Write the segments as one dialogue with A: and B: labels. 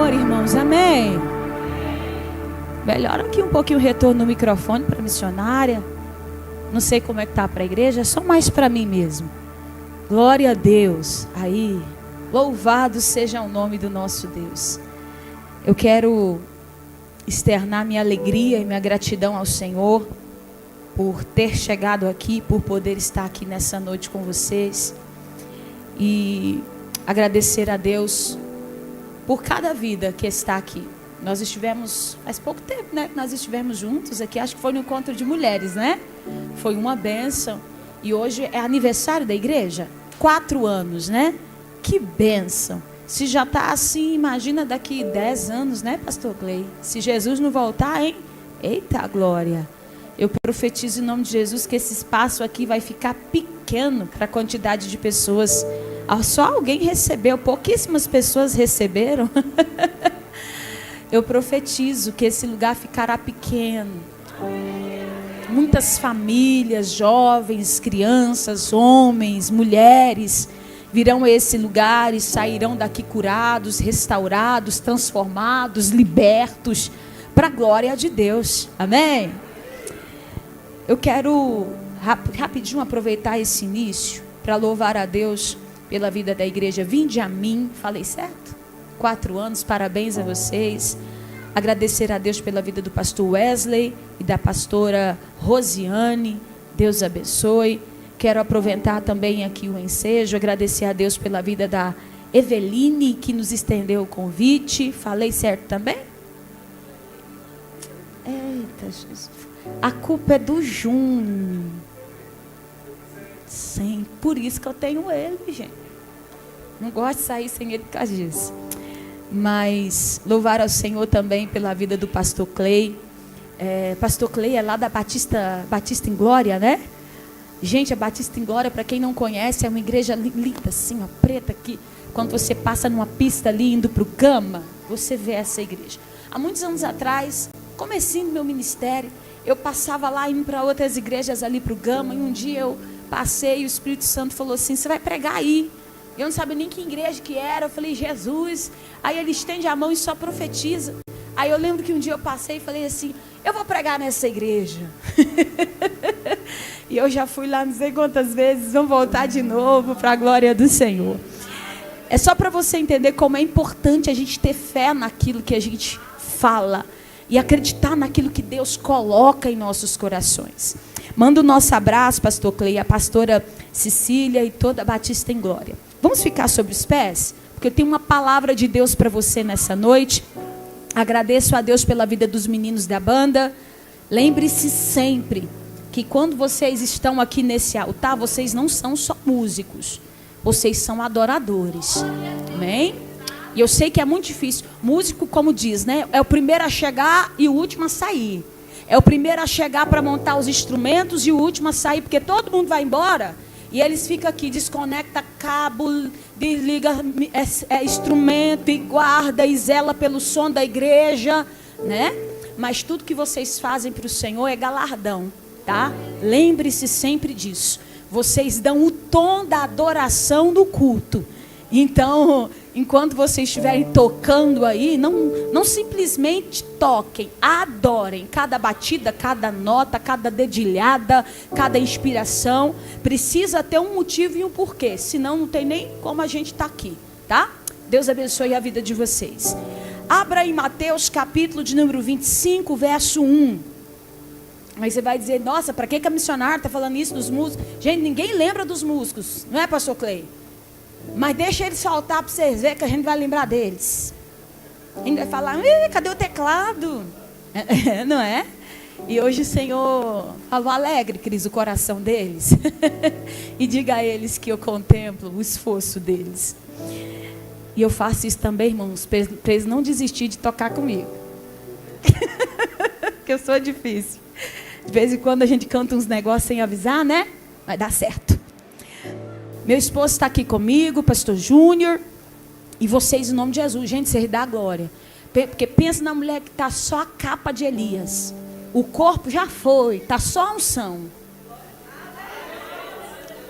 A: Senhor, irmãos, amém. Melhora aqui um pouquinho o retorno no microfone para a missionária. Não sei como é que tá para a igreja, é só mais para mim mesmo. Glória a Deus. Aí, louvado seja o nome do nosso Deus. Eu quero externar minha alegria e minha gratidão ao Senhor por ter chegado aqui, por poder estar aqui nessa noite com vocês. E agradecer a Deus por cada vida que está aqui. Nós estivemos, faz pouco tempo, né? Nós estivemos juntos aqui, acho que foi no encontro de mulheres, né? Foi uma bênção. E hoje é aniversário da igreja. 4 anos, né? Que bênção. Se já está assim, imagina daqui 10 anos, né, pastor Clay? Se Jesus não voltar, hein? Eita glória. Eu profetizo em nome de Jesus que esse espaço aqui vai ficar pequeno para a quantidade de pessoas. Só alguém recebeu, pouquíssimas pessoas receberam. Eu profetizo que esse lugar ficará pequeno. Muitas famílias, jovens, crianças, homens, mulheres virão a esse lugar e sairão daqui curados, restaurados, transformados, libertos, para a glória de Deus. Amém? Eu quero rapidinho aproveitar esse início para louvar a Deus pela vida da igreja. Vinde a mim, falei certo? 4 anos, parabéns a vocês. Agradecer a Deus pela vida do pastor Wesley e da pastora Rosiane. Deus abençoe. Quero aproveitar também aqui o ensejo, agradecer a Deus pela vida da Eveline, que nos estendeu o convite. Falei certo também? Eita, Jesus. A culpa é do Júnior. Sim, por isso que eu tenho ele, gente. Não gosto de sair sem ele por causa disso. Mas louvar ao Senhor também pela vida do pastor Clay. Pastor Clay é lá da Batista em Glória, né? Gente, a Batista em Glória, para quem não conhece, é uma igreja linda, assim, ó, preta, que quando você passa numa pista ali, indo para o Gama, você vê essa igreja. Há muitos anos atrás, comecinho do meu ministério, eu passava lá, indo para outras igrejas ali para o Gama, e um dia eu passei e o Espírito Santo falou assim, você vai pregar aí. Eu não sabia nem que igreja que era, eu falei, Jesus. Aí ele estende a mão e só profetiza. Aí eu lembro que um dia eu passei e falei assim, eu vou pregar nessa igreja. E eu já fui lá não sei quantas vezes, vamos voltar de novo para a glória do Senhor. É só para você entender como é importante a gente ter fé naquilo que a gente fala e acreditar naquilo que Deus coloca em nossos corações. Manda o nosso abraço, pastor Clay, a pastora Cecília e toda a Batista em Glória. Vamos ficar sobre os pés? Porque eu tenho uma palavra de Deus para você nessa noite. Agradeço a Deus pela vida dos meninos da banda. Lembre-se sempre que quando vocês estão aqui nesse altar, vocês não são só músicos. Vocês são adoradores. Amém? E eu sei que é muito difícil. Músico, como diz, né? É o primeiro a chegar e o último a sair. É o primeiro a chegar para montar os instrumentos e o último a sair, porque todo mundo vai embora. E eles ficam aqui, desconecta cabo, desliga instrumento e guarda e zela pelo som da igreja, né? Mas tudo que vocês fazem para o Senhor é galardão, tá? Lembre-se sempre disso. Vocês dão o tom da adoração do culto. Então, enquanto vocês estiverem tocando aí, não simplesmente toquem, adorem. Cada batida, cada nota, cada dedilhada, cada inspiração precisa ter um motivo e um porquê, senão não tem nem como a gente estar aqui, tá? Deus abençoe a vida de vocês. Abra em Mateus capítulo de número 25, verso 1. Aí você vai dizer, nossa, para que a missionária está falando isso dos músicos? Gente, ninguém lembra dos músicos, não é, pastor Clay? Mas deixa eles faltar para vocês verem que a gente vai lembrar deles. A gente vai falar, cadê o teclado? Não é? E hoje o Senhor falou alegre, Cris, o coração deles. E diga a eles que eu contemplo o esforço deles. E eu faço isso também, irmãos, para eles não desistir de tocar comigo. Porque eu sou difícil. De vez em quando a gente canta uns negócios sem avisar, né? Vai dar certo. Meu esposo está aqui comigo, pastor Júnior. E vocês, em nome de Jesus, gente, vocês dão glória. Porque pensa na mulher que está só a capa de Elias. O corpo já foi, está só a unção.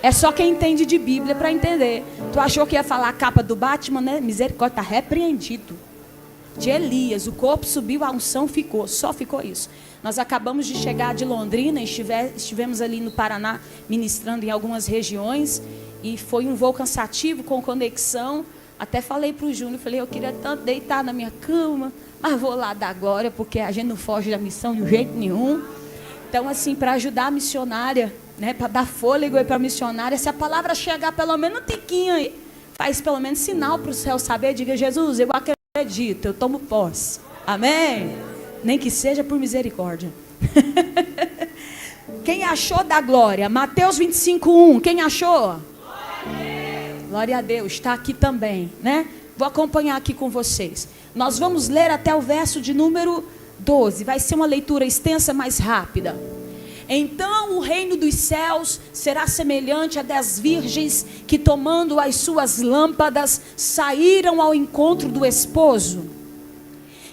A: É só quem entende de Bíblia para entender. Tu achou que ia falar a capa do Batman, né? Misericórdia, está repreendido. de Elias. O corpo subiu, a unção ficou, só ficou isso. Nós acabamos de chegar de Londrina, estivemos ali no Paraná ministrando em algumas regiões, e foi um voo cansativo, com conexão. Até falei para o Júnior, falei, eu queria tanto deitar na minha cama, mas vou lá dar glória, porque a gente não foge da missão de jeito nenhum. Então, assim, para ajudar a missionária, né, para dar fôlego para a missionária, se a palavra chegar pelo menos um tiquinho aí, faz pelo menos sinal para o céu saber, diga, Jesus, eu acredito, eu tomo posse. Amém? Nem que seja por misericórdia. Quem achou da glória? Mateus 25:1. Quem achou? Glória a Deus. Está aqui também, né? Vou acompanhar aqui com vocês. Nós vamos ler até o verso de número 12. Vai ser uma leitura extensa, mais rápida. Então o reino dos céus será semelhante a 10 virgens que, tomando as suas lâmpadas, saíram ao encontro do esposo.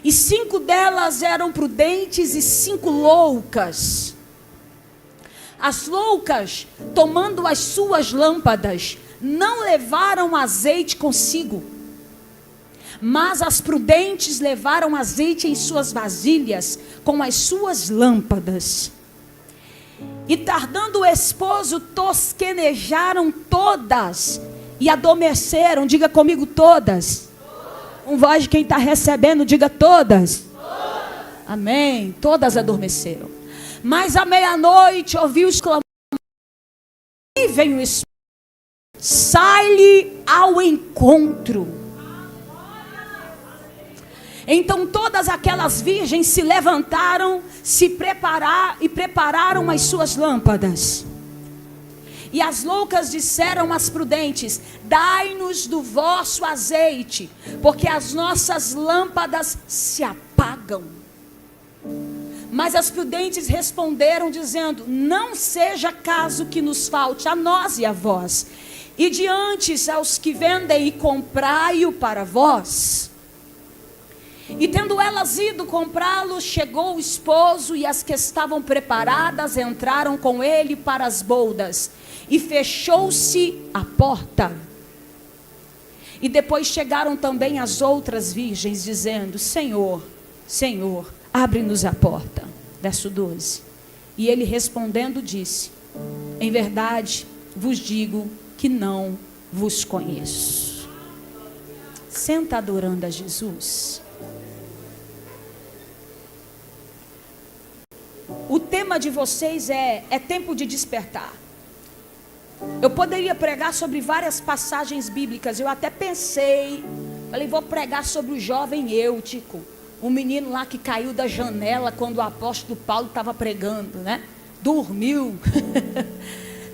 A: E 5 delas eram prudentes e 5 loucas. As loucas, tomando as suas lâmpadas, não levaram azeite consigo, mas as prudentes levaram azeite em suas vasilhas com as suas lâmpadas. E tardando o esposo, tosquenejaram todas e adormeceram. Diga comigo, todas. Com voz de quem está recebendo, diga todas. Amém. Todas adormeceram. Mas à meia-noite ouviu-se clamor. E vem o Espírito. Sai-lhe ao encontro. Então todas aquelas virgens se levantaram, prepararam as suas lâmpadas. E as loucas disseram às prudentes: dai-nos do vosso azeite, porque as nossas lâmpadas se apagam. Mas as prudentes responderam dizendo: não seja caso que nos falte a nós e a vós, e diante aos que vendem, e comprai-o para vós. E tendo elas ido comprá-lo, chegou o esposo, e as que estavam preparadas entraram com ele para as boldas, e fechou-se a porta. E depois chegaram também as outras virgens, dizendo: Senhor, Senhor, abre-nos a porta. Verso 12. E ele respondendo disse: em verdade vos digo que não vos conheço. Senta adorando a Jesus. O tema de vocês é tempo de despertar. Eu poderia pregar sobre várias passagens bíblicas. Eu até pensei, falei, vou pregar sobre o jovem Eutico, um menino lá que caiu da janela quando o apóstolo Paulo estava pregando, né? Dormiu.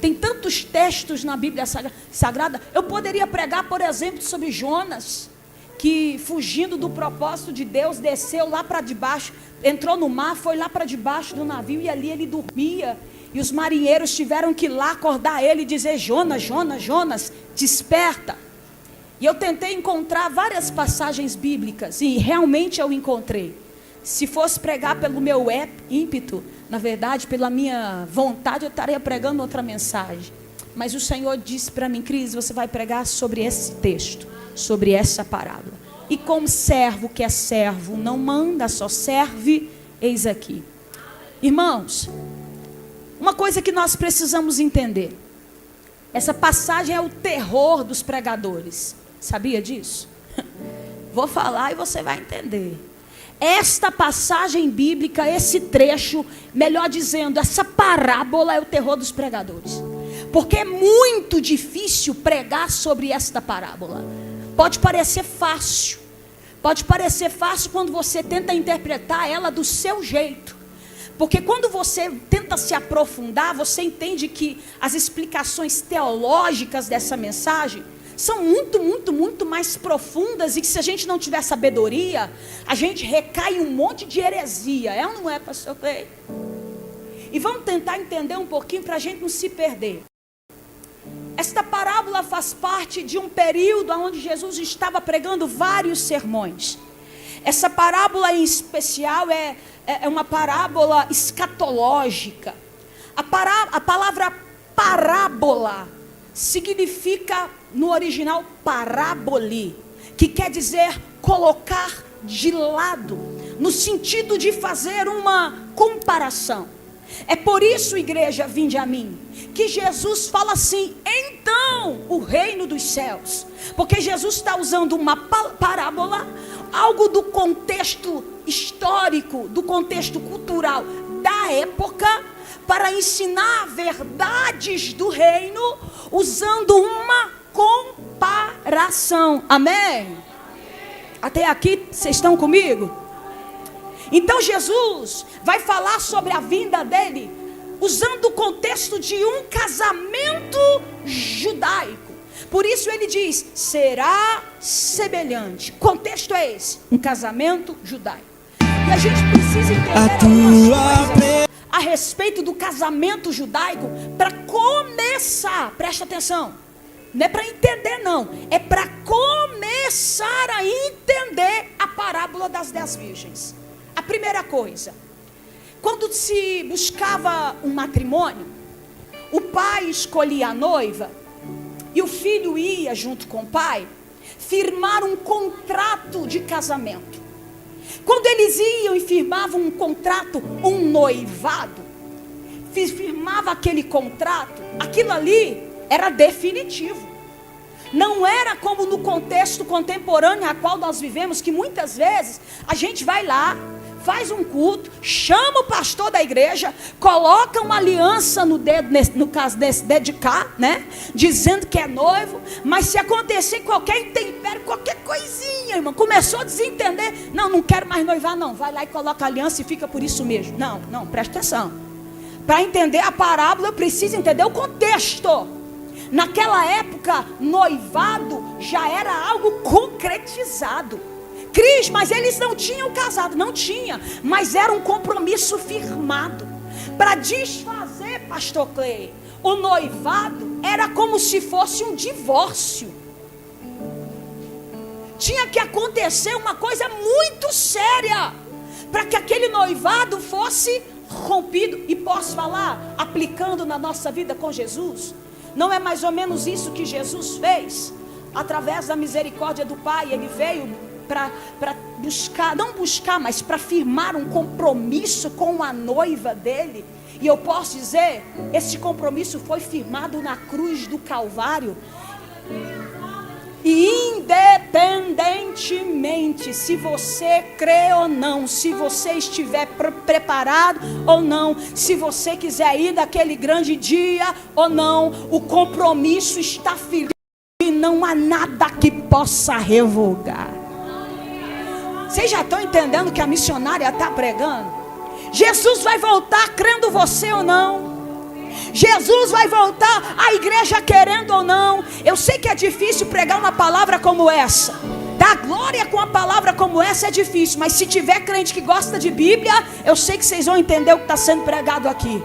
A: Tem tantos textos na Bíblia Sagrada. Eu poderia pregar, por exemplo, sobre Jonas, que fugindo do propósito de Deus, desceu lá para debaixo, entrou no mar, foi lá para debaixo do navio, e ali ele dormia, e os marinheiros tiveram que ir lá acordar ele e dizer: Jonas, Jonas, Jonas, desperta. E eu tentei encontrar várias passagens bíblicas, e realmente eu encontrei. Se fosse pregar pelo meu ímpeto, na verdade, pela minha vontade, eu estaria pregando outra mensagem. Mas o Senhor disse para mim: Cris, você vai pregar sobre esse texto, sobre essa parábola. E como servo que é servo, não manda, só serve, eis aqui. Irmãos, uma coisa que nós precisamos entender: essa passagem é o terror dos pregadores. Sabia disso? Vou falar e você vai entender. Esta passagem bíblica, esse trecho, melhor dizendo, essa parábola é o terror dos pregadores. Porque é muito difícil pregar sobre esta parábola. Pode parecer fácil. Pode parecer fácil quando você tenta interpretar ela do seu jeito. Porque quando você tenta se aprofundar, você entende que as explicações teológicas dessa mensagem são muito mais profundas, e que se a gente não tiver sabedoria, a gente recai em um monte de heresia. É ou não é, pastor Clay? E vamos tentar entender um pouquinho para a gente não se perder. Esta parábola faz parte de um período onde Jesus estava pregando vários sermões. Essa parábola em especial é uma parábola escatológica. A palavra parábola significa, no original, paraboli, que quer dizer colocar de lado, no sentido de fazer uma comparação. É por isso, igreja, vinde a mim, que Jesus fala assim, então o reino dos céus, porque Jesus está usando uma parábola, algo do contexto histórico, do contexto cultural da época, para ensinar verdades do reino, usando uma comparação. Amém? Até aqui, vocês estão comigo? Então Jesus vai falar sobre a vinda dele, usando o contexto de um casamento judaico. Por isso ele diz, será semelhante. O contexto é esse, um casamento judaico. E a gente precisa entender algumas coisas a respeito do casamento judaico, para começar, presta atenção, não é para entender não, é para começar a entender a parábola das 10 virgens. A primeira coisa, quando se buscava um matrimônio, o pai escolhia a noiva, e o filho ia junto com o pai, firmar um contrato de casamento. Quando eles iam e firmavam um contrato, um noivado, firmava aquele contrato, aquilo ali era definitivo. Não era como no contexto contemporâneo a qual nós vivemos, que muitas vezes a gente vai lá, faz um culto, chama o pastor da igreja, coloca uma aliança no dedo, no caso desse dedo de cá, né? Dizendo que é noivo, mas se acontecer qualquer intempério, qualquer coisinha, irmão, começou a desentender, não quero mais noivar não, vai lá e coloca a aliança e fica por isso mesmo. Não, presta atenção. Para entender a parábola, eu preciso entender o contexto. Naquela época, noivado já era algo concretizado. Cris, mas eles não tinham casado. Não tinha, mas era um compromisso firmado. Para desfazer, pastor Clay, o noivado era como se fosse um divórcio. Tinha que acontecer uma coisa muito séria para que aquele noivado fosse rompido. E posso falar, aplicando na nossa vida com Jesus, não é mais ou menos isso que Jesus fez? Através da misericórdia do Pai, Ele veio para buscar, não buscar, mas para firmar um compromisso com a noiva dele. E eu posso dizer, esse compromisso foi firmado na cruz do Calvário. E independentemente se você crê ou não, se você estiver preparado ou não, se você quiser ir naquele grande dia ou não, o compromisso está firme e não há nada que possa revogar. Vocês já estão entendendo que a missionária está pregando? Jesus vai voltar crendo você ou não. Jesus vai voltar, a igreja querendo ou não. Eu sei que é difícil pregar uma palavra como essa. Dar glória com uma palavra como essa é difícil. Mas se tiver crente que gosta de Bíblia, eu sei que vocês vão entender o que está sendo pregado aqui.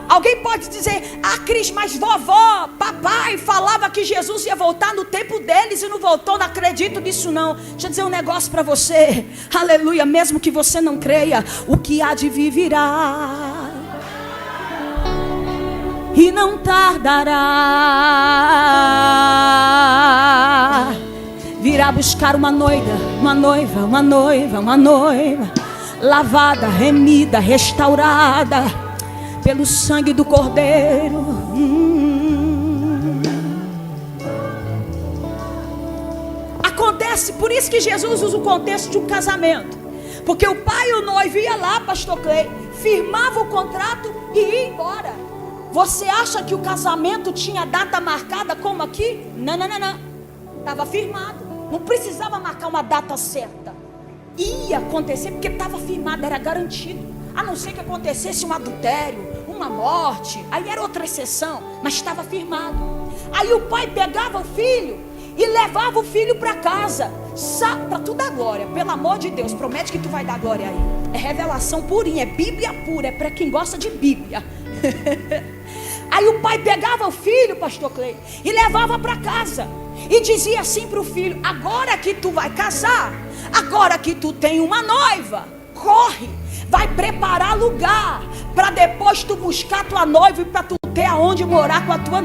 A: Alguém pode dizer, Cris, mas vovó, papai falava que Jesus ia voltar no tempo deles e não voltou, não acredito nisso não. Deixa eu dizer um negócio para você, aleluia, mesmo que você não creia, o que há de vir virá, e não tardará, virá buscar uma noiva, lavada, remida, restaurada pelo sangue do Cordeiro. Acontece, por isso que Jesus usa o contexto de um casamento, porque o pai e o noivo ia lá, pastor Clay, firmava o contrato e ia embora. Você acha que o casamento tinha data marcada como aqui? Não, estava firmado, não precisava marcar uma data certa, ia acontecer porque estava firmado, era garantido. A não ser que acontecesse um adultério, uma morte, aí era outra exceção, mas estava firmado. Aí o pai pegava o filho e levava o filho para casa. Para tu dar glória, pelo amor de Deus, promete que tu vai dar glória aí. É revelação purinha, é Bíblia pura, é para quem gosta de Bíblia. Aí o pai pegava o filho, pastor Clay, e levava para casa. E dizia assim para o filho, agora que tu vai casar, agora que tu tem uma noiva, corre, vai preparar lugar para depois tu buscar tua noiva e para tu ter aonde morar com a tua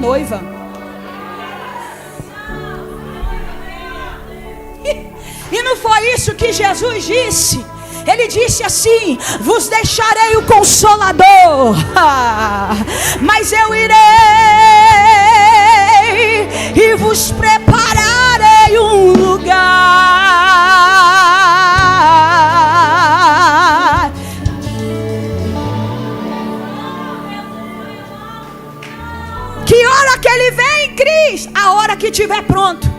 A: E não foi isso que Jesus disse. Ele disse assim: vos deixarei o Consolador, mas eu irei e vos prepararei um lugar. Que hora que ele vem, Cris? A hora que estiver pronto.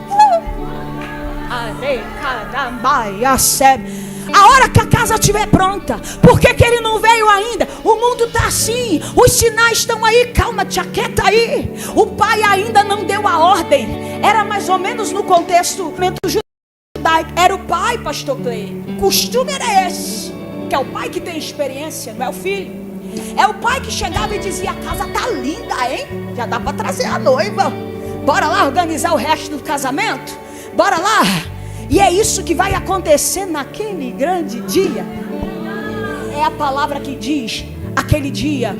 A: A hora que a casa estiver pronta. Por que ele não veio ainda? O mundo está assim, os sinais estão aí. Calma, tia, quieta aí. O pai ainda não deu a ordem. Era mais ou menos no contexto judaico. Era o pai, pastor Clay. O costume era esse, que é o pai que tem experiência, não é o filho. É o pai que chegava e dizia: a casa tá linda, hein? Já dá para trazer a noiva. Bora lá organizar o resto do casamento? Bora lá. E é isso que vai acontecer naquele grande dia. É a palavra que diz: aquele dia,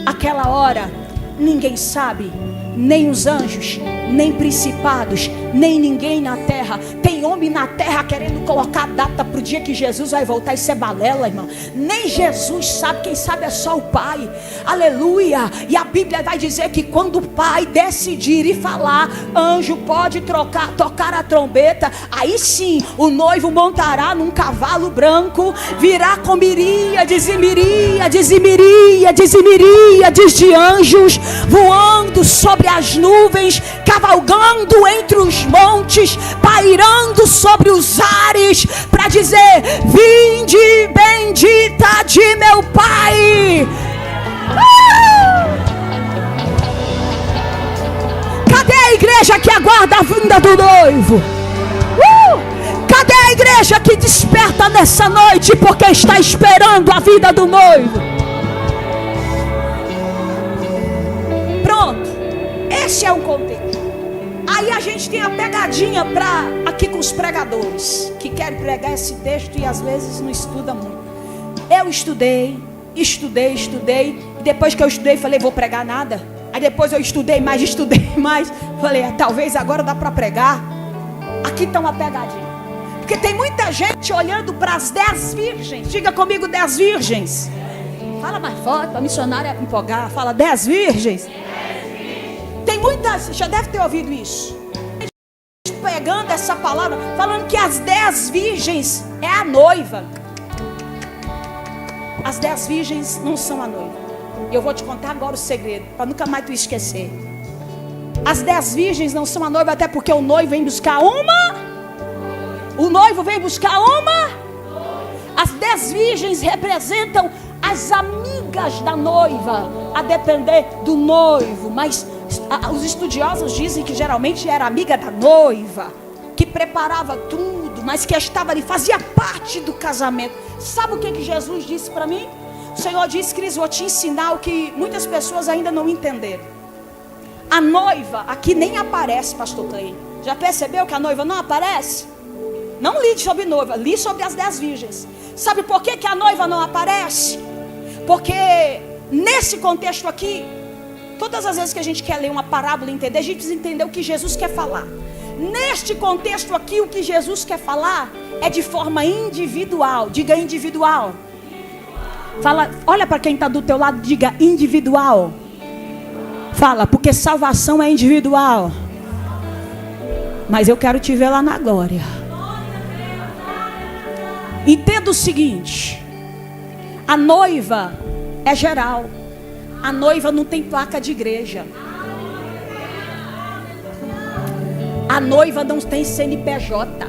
A: aquela hora, ninguém sabe, nem os anjos, nem principados, nem ninguém na terra. Tem homem na terra querendo colocar data para o dia que Jesus vai voltar. Isso é balela, irmão. Nem Jesus sabe, quem sabe é só o Pai. Aleluia. E a Bíblia vai dizer que quando o Pai decidir e falar, anjo pode tocar a trombeta. Aí sim, o noivo montará num cavalo branco, virá com miríades e miríades e miríades e miríades de anjos, voando sobre as nuvens, cavalgando entre os montes, pairando sobre os ares, para dizer: vinde bendita de meu Pai. Cadê a igreja que aguarda a vinda do noivo? Cadê a igreja que desperta nessa noite porque está esperando a vinda do noivo? Pronto, esse é o contexto. Aí a gente tem a pegadinha aqui com os pregadores que querem pregar esse texto e às vezes não estuda muito. Eu estudei. E depois que eu estudei, falei: vou pregar nada. Aí depois eu estudei mais. Falei: talvez agora dá para pregar. Aqui está uma pegadinha. Porque tem muita gente olhando para as 10 virgens. Diga comigo: 10 virgens. Fala mais forte para a missionária empolgar. Fala: 10 virgens. Tem muitas, já deve ter ouvido isso, pegando essa palavra, falando que as 10 virgens é a noiva. As 10 virgens não são a noiva. E eu vou te contar agora o segredo, para nunca mais tu esquecer. As 10 virgens não são a noiva, até porque o noivo vem buscar uma. O noivo vem buscar uma. As 10 virgens representam as amigas da noiva, a depender do noivo. Mas os estudiosos dizem que geralmente era amiga da noiva, que preparava tudo, mas que estava ali, fazia parte do casamento. Sabe o que Jesus disse para mim? O Senhor disse: Cris, vou te ensinar o que muitas pessoas ainda não entenderam. A noiva aqui nem aparece, pastor Clay. Já percebeu que a noiva não aparece? Não li sobre noiva, li sobre as 10 virgens. Sabe por que a noiva não aparece? Porque nesse contexto aqui, todas as vezes que a gente quer ler uma parábola e entender, a gente precisa entender o que Jesus quer falar. Neste contexto aqui, o que Jesus quer falar é de forma individual. Diga individual. Fala, olha para quem está do teu lado, diga individual. Fala, porque salvação é individual. Mas eu quero te ver lá na glória. Entenda o seguinte: a noiva é geral. A noiva não tem placa de igreja. A noiva não tem CNPJ.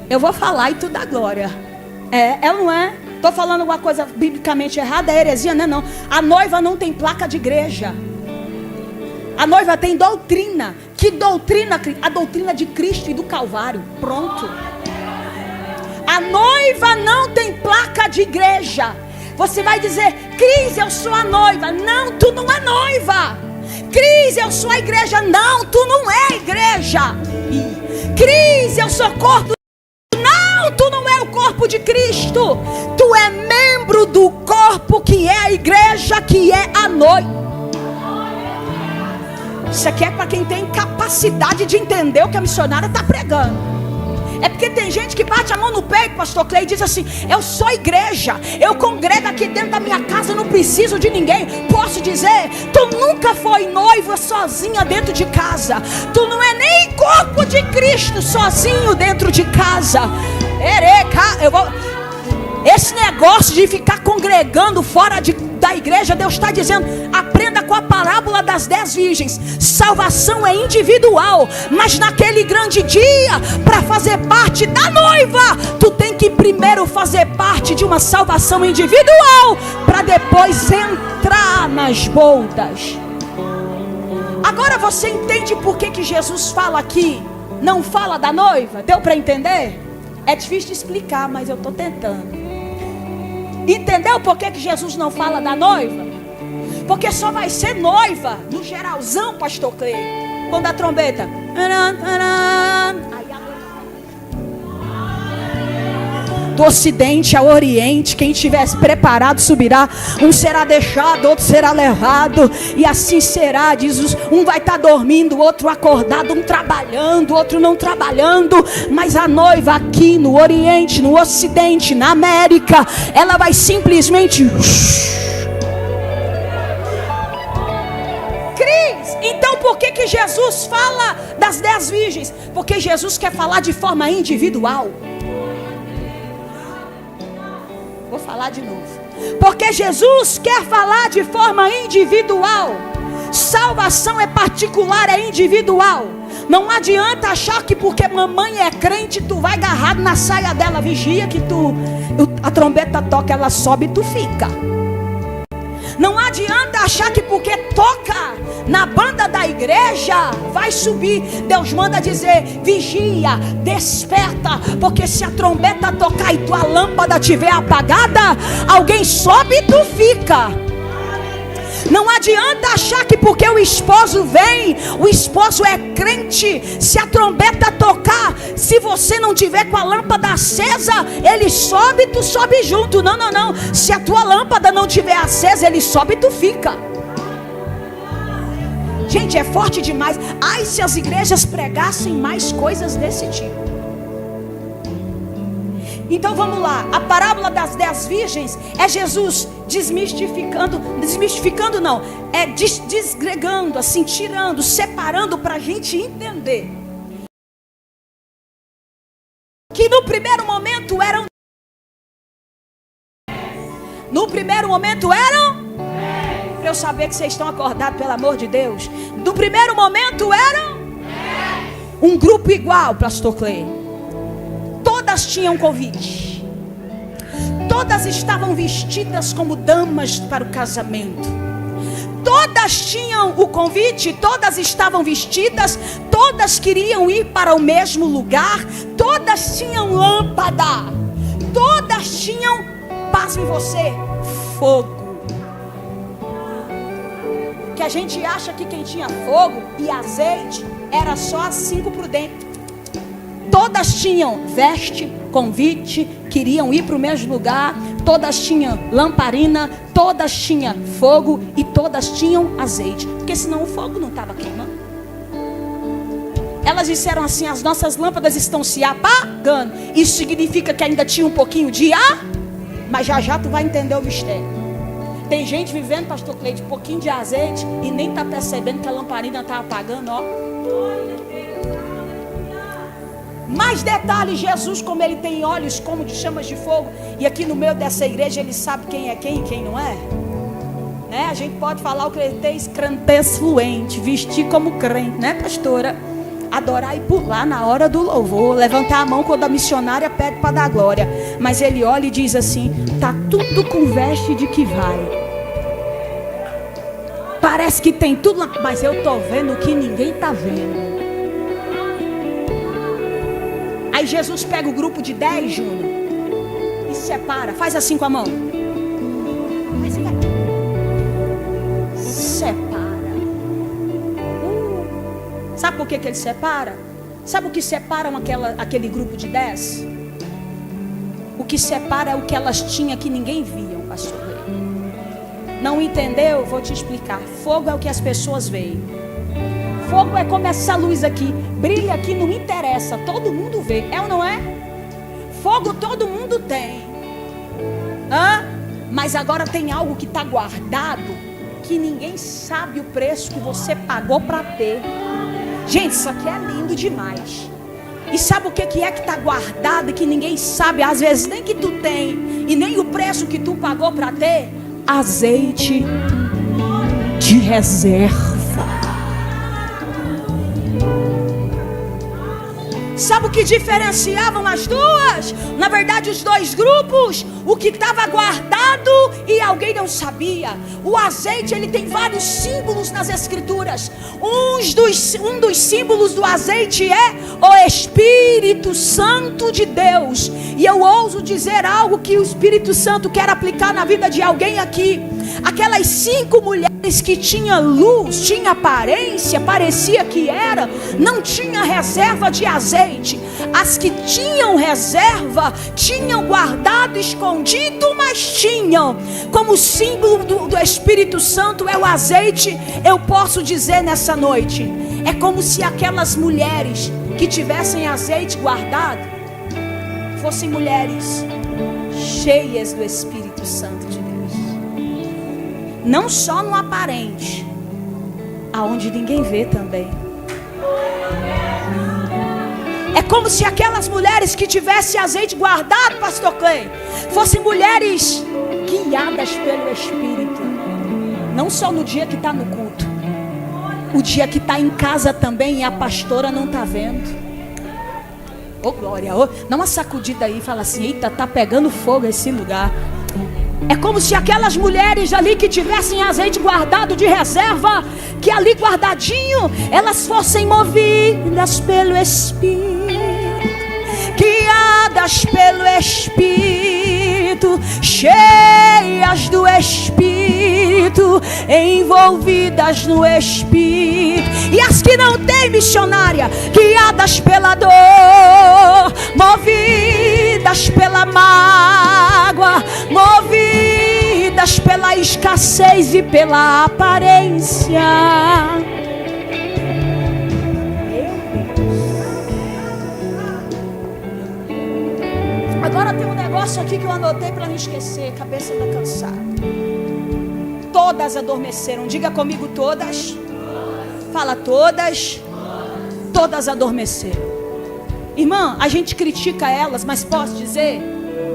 A: Eu vou falar e tu dá glória. Ela não é. Estou falando alguma coisa biblicamente errada, é heresia, não é não. A noiva não tem placa de igreja. A noiva tem doutrina. Que doutrina? A doutrina de Cristo e do Calvário. Pronto. A noiva não tem placa de igreja. Você vai dizer: Cris, eu sou a noiva. Não, tu não é noiva. Cris, eu sou a igreja. Não, tu não é igreja. Cris, eu sou corpo. Não, tu não é o corpo de Cristo. Tu é membro do corpo que é a igreja, que é a noiva. Isso aqui é para quem tem capacidade de entender o que a missionária está pregando. É porque tem gente que bate a mão no peito, pastor Clay, e diz assim: eu sou igreja, eu congrego aqui dentro da minha casa, não preciso de ninguém. Posso dizer, tu nunca foi noiva sozinha dentro de casa. Tu não é nem corpo de Cristo sozinho dentro de casa. Esse negócio de ficar congregando fora da igreja, Deus está dizendo: aprenda com a parábola das 10 virgens. Salvação é individual, mas naquele grande dia, para fazer parte da noiva, tu tem que primeiro fazer parte de uma salvação individual, para depois entrar nas bodas. Agora você entende por que Jesus fala aqui, não fala da noiva? Deu para entender? É difícil de explicar, mas eu estou tentando. Entendeu por que Jesus não fala da noiva? Porque só vai ser noiva no geralzão, pastor Clay, quando a trombeta. Do ocidente ao oriente, quem estiver preparado subirá. Um será deixado, outro será levado, e assim será, diz os. Um vai estar dormindo, outro acordado, um trabalhando, outro não trabalhando. Mas a noiva aqui no oriente, no ocidente, na América, ela vai simplesmente. Cris, então por que Jesus fala das 10 virgens? Porque Jesus quer falar de forma individual. Vou falar de novo. Porque Jesus quer falar de forma individual. Salvação é particular, é individual. Não adianta achar que porque mamãe é crente, tu vai agarrado na saia dela. Vigia que a trombeta toca, ela sobe e tu fica. Não adianta achar que porque toca na banda da igreja vai subir. Deus manda dizer: vigia, desperta, porque se a trombeta tocar e tua lâmpada estiver apagada, alguém sobe e tu fica. Não adianta achar que porque o esposo vem, o esposo é crente, se a trombeta tocar, se você não tiver com a lâmpada acesa, ele sobe e tu sobe junto. Não, não, não. Se a tua lâmpada não tiver acesa, ele sobe e tu fica. Gente, é forte demais. Ai, se as igrejas pregassem mais coisas desse tipo. Então vamos lá, a parábola das 10 virgens é Jesus desmistificando não, é desgregando, assim, tirando, separando para a gente entender que no primeiro momento eram para eu saber que vocês estão acordados, pelo amor de Deus. No primeiro momento eram um grupo igual, pastor Clay. Todas tinham convite. Todas estavam vestidas como damas para o casamento. Todas tinham o convite, todas estavam vestidas, todas queriam ir para o mesmo lugar, todas tinham lâmpada, todas tinham, pasme você, fogo. Que a gente acha que quem tinha fogo e azeite era só as 5 prudentes. Todas tinham veste, convite, queriam ir para o mesmo lugar. Todas tinham lamparina, todas tinham fogo e todas tinham azeite. Porque senão o fogo não estava queimando. Elas disseram assim: as nossas lâmpadas estão se apagando. Isso significa que ainda tinha um pouquinho de ar. Mas já já tu vai entender o mistério. Tem gente vivendo, pastor Cleide, um pouquinho de azeite e nem está percebendo que a lamparina está apagando, ó. Mais detalhes, Jesus, como ele tem olhos como de chamas de fogo, e aqui no meio dessa igreja ele sabe quem é quem e quem não é, né? A gente pode falar o crentez fluente, vestir como crente, né, pastora? Adorar e pular na hora do louvor, levantar a mão quando a missionária pede para dar glória. Mas ele olha e diz assim: tá tudo com veste de que vai. Parece que tem tudo lá, mas eu tô vendo o que ninguém tá vendo. Aí Jesus pega o grupo de 10, Júnior, e separa. Faz assim com a mão. Separa. Sabe por que ele separa? Sabe o que separa aquele grupo de 10? O que separa é o que elas tinham que ninguém via, pastor. Não entendeu? Vou te explicar. Fogo é o que as pessoas veem. Fogo é como essa luz aqui. Brilha aqui, não interessa. Todo mundo vê. É ou não é? Fogo todo mundo tem. Mas agora tem algo que está guardado, que ninguém sabe o preço que você pagou para ter. Gente, isso aqui é lindo demais. E sabe o que é que está guardado e que ninguém sabe? Às vezes nem que tu tem e nem o preço que tu pagou para ter. Azeite de reserva. Sabe o que diferenciavam as duas? Na verdade, os dois grupos, o que estava guardado e alguém não sabia. O azeite, ele tem vários símbolos nas escrituras. Um dos símbolos do azeite é o Espírito Santo de Deus. E eu ouso dizer algo que o Espírito Santo quer aplicar na vida de alguém aqui. Aquelas 5 mulheres que tinham luz, tinha aparência, parecia que era, não tinha reserva de azeite. As que tinham reserva, tinham guardado, escondido, mas tinham. Como símbolo do Espírito Santo é o azeite, eu posso dizer nessa noite, é como se aquelas mulheres que tivessem azeite guardado, fossem mulheres cheias do Espírito Santo de Deus. Não só no aparente, aonde ninguém vê também. É como se aquelas mulheres que tivessem azeite guardado, pastor Clay, fossem mulheres guiadas pelo Espírito. Não só no dia que está no culto, o dia que está em casa também e a pastora não está vendo. Ô glória, dá uma sacudida aí e fala assim: eita, está pegando fogo esse lugar. É como se aquelas mulheres ali que tivessem azeite guardado de reserva, que ali guardadinho, elas fossem movidas pelo Espírito, guiadas pelo Espírito, cheias do Espírito, envolvidas no Espírito. E as que não têm, missionária, guiadas pela dor, movidas pela mágoa, movidas pela escassez e pela aparência. Agora tem um negócio aqui que eu anotei para não esquecer. Cabeça está cansada. Todas adormeceram. Diga comigo, todas. Fala, todas. Todas adormeceram. Irmã, a gente critica elas, mas posso dizer,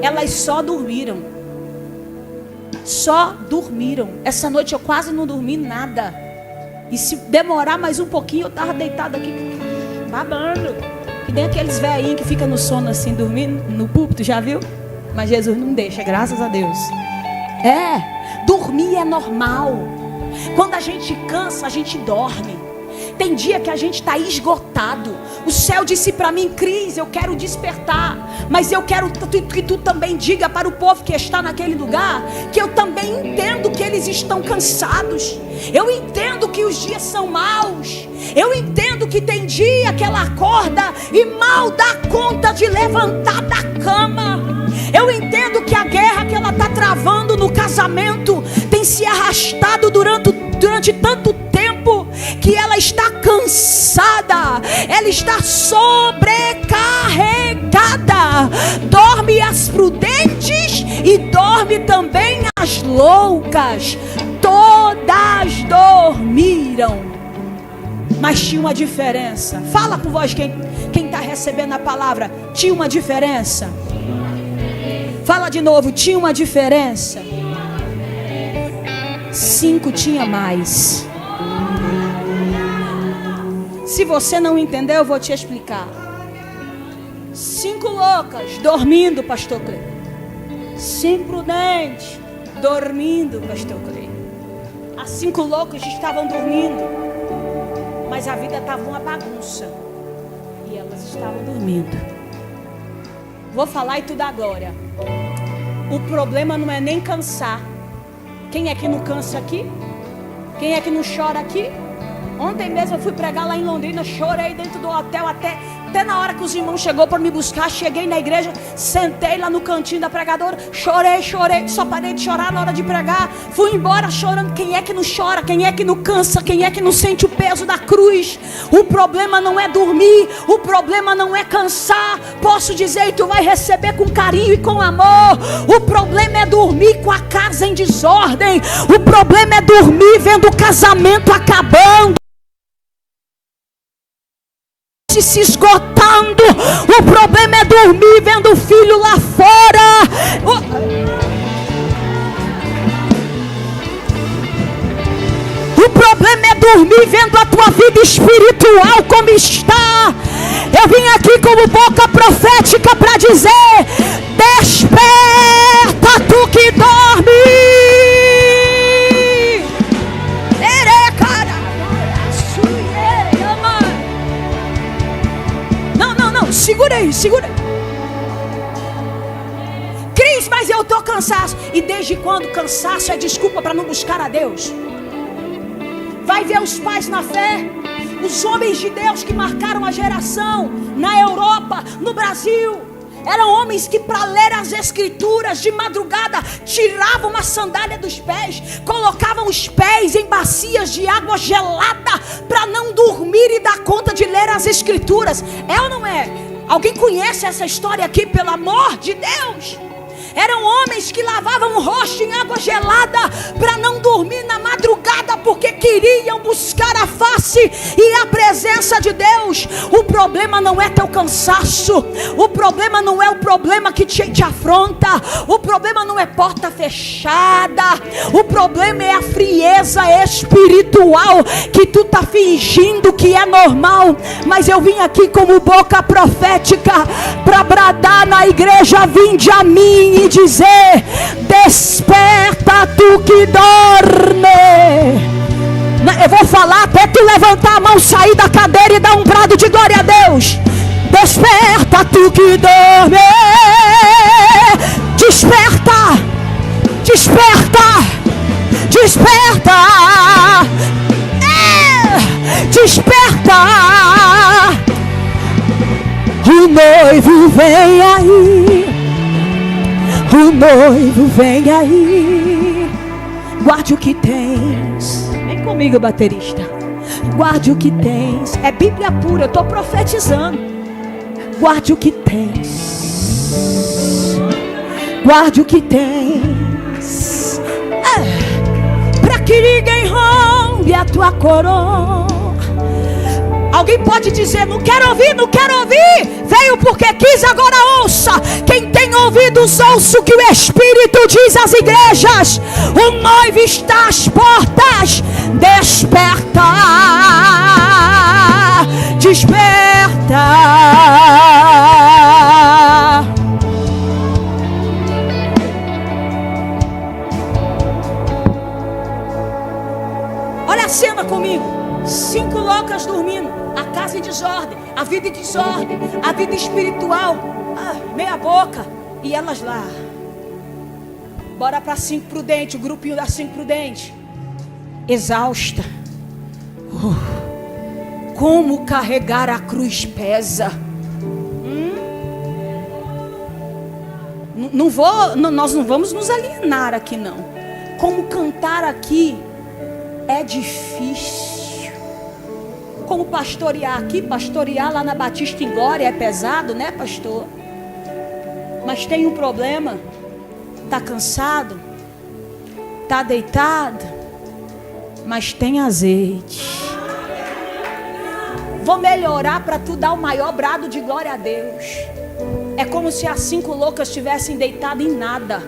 A: elas só dormiram. Só dormiram. Essa noite eu quase não dormi nada. E se demorar mais um pouquinho, eu estava deitado aqui, babando. Que nem aqueles velhinhos que ficam no sono assim, dormindo no púlpito, já viu? Mas Jesus não deixa, graças a Deus. Dormir é normal. Quando a gente cansa, a gente dorme. Tem dia que a gente está esgotado. O céu disse para mim: Cris, eu quero despertar, mas eu quero que tu também diga para o povo que está naquele lugar, que eu também entendo que eles estão cansados. Eu entendo que os dias são maus. Eu entendo que tem dia que ela acorda e mal dá conta de levantar da cama. Eu entendo que a guerra que ela está travando no casamento tem se arrastado durante tanto tempo, que ela está cansada, ela está sobrecarregada. Dorme as prudentes e dorme também as loucas. Todas dormiram, mas tinha uma diferença. Fala com voz quem está recebendo a palavra. Tinha uma diferença. Fala de novo, tinha uma diferença. 5 tinha mais. Se você não entendeu, eu vou te explicar. 5 loucas dormindo, pastor Clay. 5 prudentes dormindo, pastor Clay. As 5 loucas estavam dormindo, mas a vida estava uma bagunça e elas estavam dormindo. Vou falar e tu dá glória. O problema não é nem cansar. Quem é que não cansa aqui? Quem é que não chora aqui? Ontem mesmo eu fui pregar lá em Londrina, chorei dentro do hotel até na hora que os irmãos chegou para me buscar. Cheguei na igreja, sentei lá no cantinho da pregadora, chorei, só parei de chorar na hora de pregar. Fui embora chorando. Quem é que não chora? Quem é que não cansa? Quem é que não sente o peso da cruz? O problema não é dormir, o problema não é cansar. Posso dizer, e tu vai receber com carinho e com amor. O problema é dormir com a casa em desordem. O problema é dormir vendo o casamento acabando, se esgotando. O problema é dormir vendo o filho lá fora. O problema é dormir vendo a tua vida espiritual como está. Eu vim aqui como boca profética para dizer: desperta, tu que dorme. Segura aí. Cris, mas eu estou cansado. E desde quando cansaço é desculpa para não buscar a Deus? Vai ver os pais na fé, os homens de Deus que marcaram a geração na Europa, no Brasil. Eram homens que, para ler as escrituras de madrugada, tiravam a sandália dos pés, colocavam os pés em bacias de água gelada para não dormir e dar conta de ler as escrituras. É ou não é? Alguém conhece essa história aqui, pelo amor de Deus? Eram homens que lavavam o rosto em água gelada para não dormir na madrugada, porque queriam buscar a face e a presença de Deus. O problema não é teu cansaço, o problema não é o problema que te afronta, o problema não é porta fechada, o problema é a frieza espiritual que tu tá fingindo que é normal. Mas eu vim aqui como boca profética para bradar na igreja: vinde a mim, e dizer: desperta, tu que dorme. Eu vou falar até tu levantar a mão, sair da cadeira e dar um brado de glória a Deus. Desperta, tu que dorme. Desperta, desperta, desperta, desperta. O noivo vem aí. O noivo vem aí. Guarde o que tens. Vem comigo, baterista. Guarde o que tens. É Bíblia pura, eu estou profetizando. Guarde o que tens. Guarde o que tens. Para que ninguém roube a tua coroa. Alguém pode dizer: não quero ouvir, não quero ouvir. Veio porque quis, agora ouça. Quem tem ouvidos, ouça o que o Espírito diz às igrejas. O noivo está às portas. Desperta, desperta. Olha a cena comigo. 5 loucas dormindo, a casa em desordem, a vida em desordem, a vida espiritual, meia boca, e elas lá. Bora para 5 prudente, o grupinho das 5 prudente, exausta. Como carregar a cruz pesa. Nós não vamos nos alienar aqui não. Como cantar aqui é difícil. Como pastorear aqui, pastorear lá na Batista em Glória é pesado, né, pastor? Mas tem um problema. Tá cansado? Tá deitado? Mas tem azeite. Vou melhorar para tu dar o maior brado de glória a Deus. É como se as 5 loucas estivessem deitadas em nada.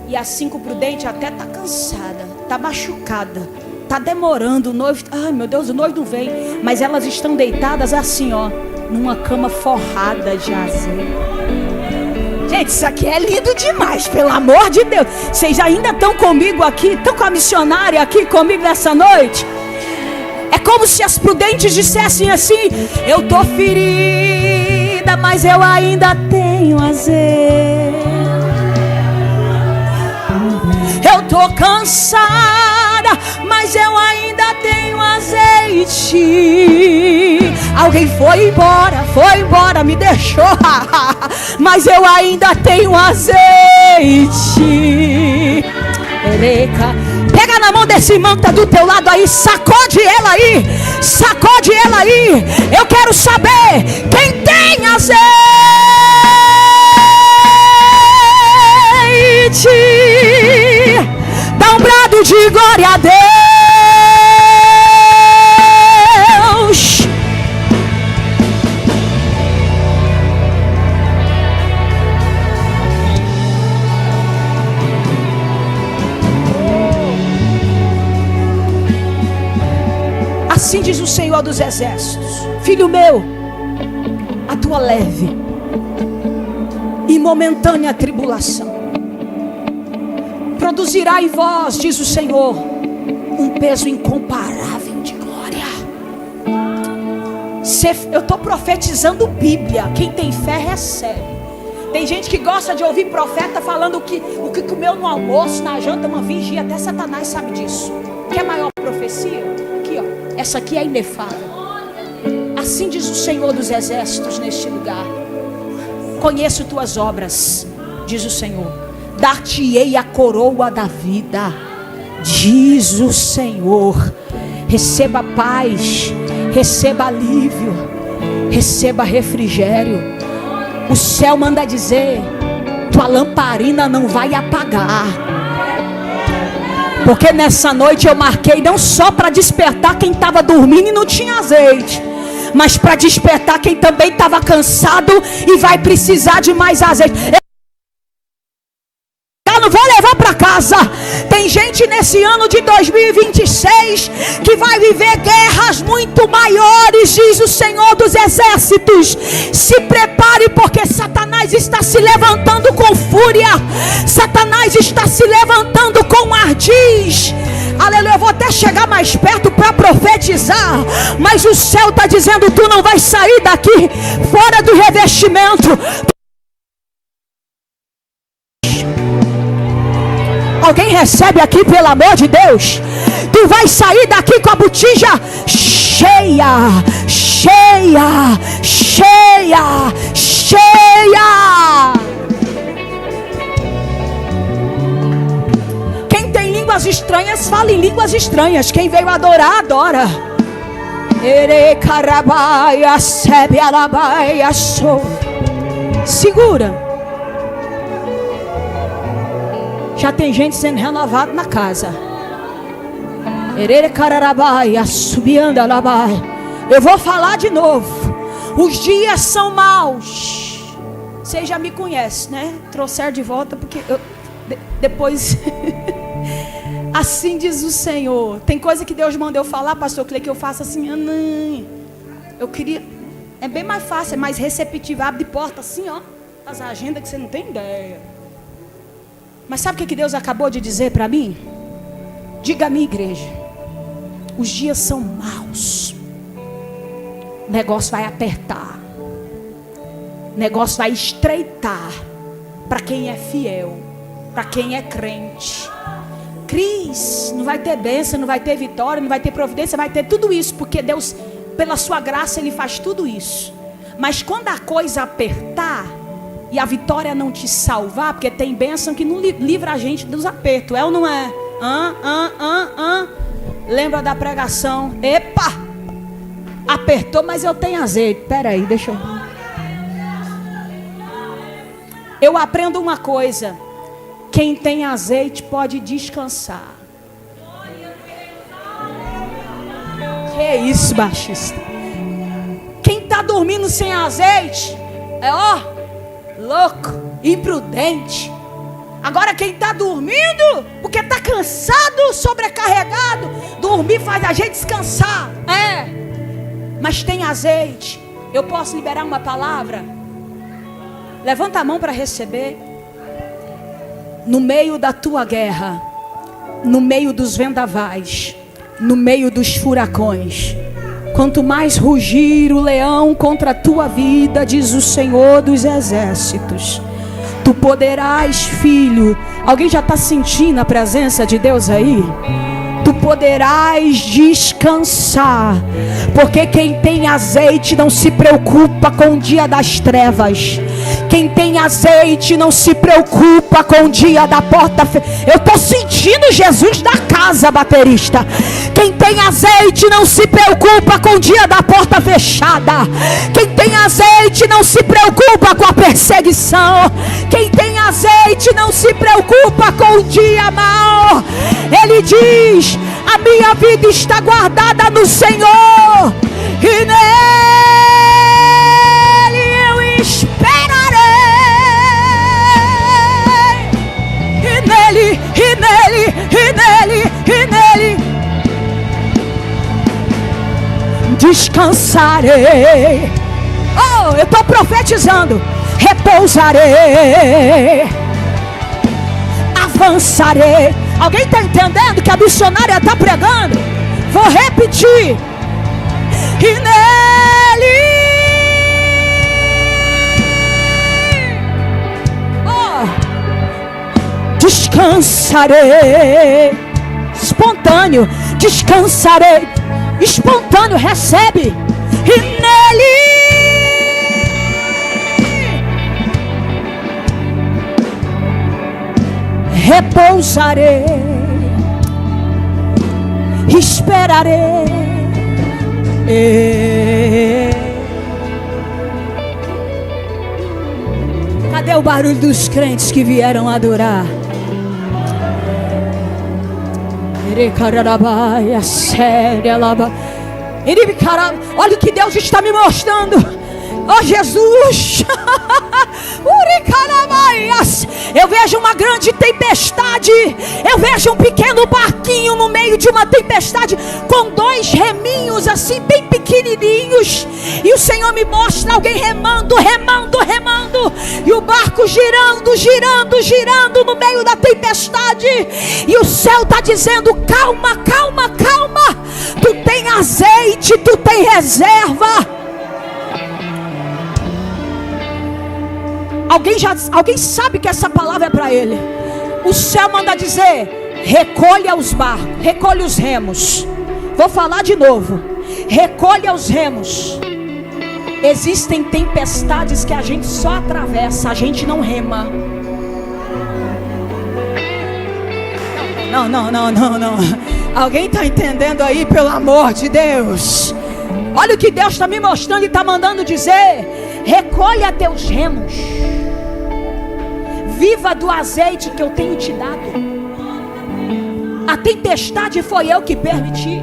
A: E as 5 prudentes até tá cansada, tá machucada. Tá demorando, o noivo, ai meu Deus, o noivo não vem. Mas elas estão deitadas assim, ó, numa cama forrada de azeite. Gente, isso aqui é lindo demais, pelo amor de Deus. Vocês ainda estão comigo aqui? Estão com a missionária aqui comigo nessa noite? É como se as prudentes dissessem assim: eu tô ferida, mas eu ainda tenho azeite. Eu tô cansada, mas eu ainda tenho azeite. Alguém foi embora, me deixou, mas eu ainda tenho azeite. Ereca. Pega na mão desse irmão que está do teu lado aí, sacode ela aí, Eu quero saber quem tem azeite. Dá um brado de glória a Deus. Assim diz o Senhor dos Exércitos: filho meu, a tua leve e momentânea tribulação produzirá em vós, diz o Senhor, um peso incomparável de glória. Eu estou profetizando Bíblia. Quem tem fé recebe. Tem gente que gosta de ouvir profeta falando o que comeu no almoço, na janta, uma vigia. Até Satanás sabe disso. Quer maior profecia? Aqui, ó. Essa aqui é inefável. Assim diz o Senhor dos Exércitos neste lugar: conheço tuas obras, diz o Senhor. Dar-te-ei a coroa da vida, diz o Senhor. Receba paz, receba alívio, receba refrigério. O céu manda dizer: tua lamparina não vai apagar. Porque nessa noite eu marquei não só para despertar quem estava dormindo e não tinha azeite, mas para despertar quem também estava cansado e vai precisar de mais azeite. Eu não vou levar para casa. Tem gente nesse ano de 2026 que vai viver guerras muito maiores, diz o Senhor dos Exércitos. Se prepare, porque Satanás está se levantando com fúria. Satanás está se levantando com ardis. Aleluia, eu vou até chegar mais perto para profetizar, mas o céu está dizendo: tu não vai sair daqui fora do revestimento. Alguém recebe aqui, pelo amor de Deus? Tu vai sair daqui com a botija cheia, cheia, cheia, cheia. Quem tem línguas estranhas, fala em línguas estranhas. Quem veio adorar, adora. Segura. Já tem gente sendo renovada na casa. Eu vou falar de novo. Os dias são maus. Vocês já me conhecem, né? Trouxeram de volta porque depois. Assim diz o Senhor. Tem coisa que Deus mandou eu falar, pastor Clê, que eu faço assim. Eu queria. É bem mais fácil, é mais receptivo. Abre de porta assim, ó. As agendas que você não tem ideia. Mas sabe o que Deus acabou de dizer para mim? Diga a minha igreja: os dias são maus. O negócio vai apertar. O negócio vai estreitar. Para quem é fiel, para quem é crente. Cris, não vai ter bênção, não vai ter vitória, não vai ter providência, vai ter tudo isso, porque Deus, pela sua graça, Ele faz tudo isso. Mas quando a coisa apertar e a vitória não te salvar, porque tem bênção que não livra a gente dos apertos, é ou não é? Lembra da pregação? Epa! Apertou, mas eu tenho azeite. Espera aí, deixa eu... Eu aprendo uma coisa: quem tem azeite pode descansar. Que isso, baixista? Quem está dormindo sem azeite é louco, imprudente. Agora quem está dormindo porque está cansado, sobrecarregado, dormir faz a gente descansar. Mas tem azeite. Eu posso liberar uma palavra? Levanta a mão para receber. No meio da tua guerra, no meio dos vendavais, no meio dos furacões, quanto mais rugir o leão contra a tua vida, diz o Senhor dos Exércitos, tu poderás, filho. Alguém já está sentindo a presença de Deus aí? tu poderás descansar, porque quem tem azeite não se preocupa com o dia das trevas. Quem tem azeite não se preocupa com o dia da porta fechada. Eu estou sentindo Jesus da casa, baterista. Quem tem azeite não se preocupa com o dia da porta fechada. Quem tem azeite não se preocupa com a perseguição. Quem tem azeite não se preocupa com o dia mau. Ele diz: a minha vida está guardada no Senhor, e nele eu esperarei. E nele, e nele, e nele, e nele descansarei. Oh, eu estou profetizando. Repousarei, avançarei. Alguém está entendendo que a missionária está pregando? Vou repetir. E nele, oh, descansarei. Espontâneo, descansarei. Espontâneo, recebe. E nele repousarei, esperarei. Cadê o barulho dos crentes que vieram adorar? Olha o que Deus está me mostrando. Oh, Jesus. Eu vejo uma grande tempestade. Eu vejo um pequeno barquinho no meio de uma tempestade, com 2 reminhos assim bem pequenininhos. E o Senhor me mostra alguém remando, remando, remando, e o barco girando, girando, girando no meio da tempestade. E o céu está dizendo: calma, calma, calma. Tu tem azeite, tu tem reserva. Alguém sabe que essa palavra é para ele. O céu manda dizer: recolha os barcos, recolha os remos. Vou falar de novo: recolha os remos. Existem tempestades que a gente só atravessa, a gente não rema. Não. Alguém está entendendo aí, pelo amor de Deus? Olha o que Deus está me mostrando e está mandando dizer: recolha teus remos. Viva do azeite que eu tenho te dado. A tempestade foi eu que permiti.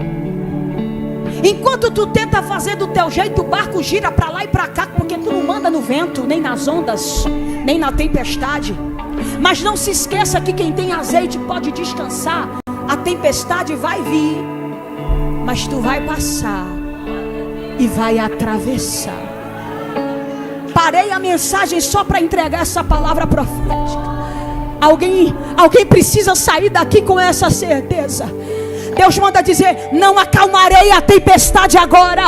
A: Enquanto tu tenta fazer do teu jeito, o barco gira para lá e para cá, porque tu não manda no vento, nem nas ondas, nem na tempestade. Mas não se esqueça que quem tem azeite pode descansar. A tempestade vai vir, mas tu vai passar e vai atravessar. Parei a mensagem só para entregar essa palavra profética. Alguém precisa sair daqui com essa certeza. Deus manda dizer: não acalmarei a tempestade agora,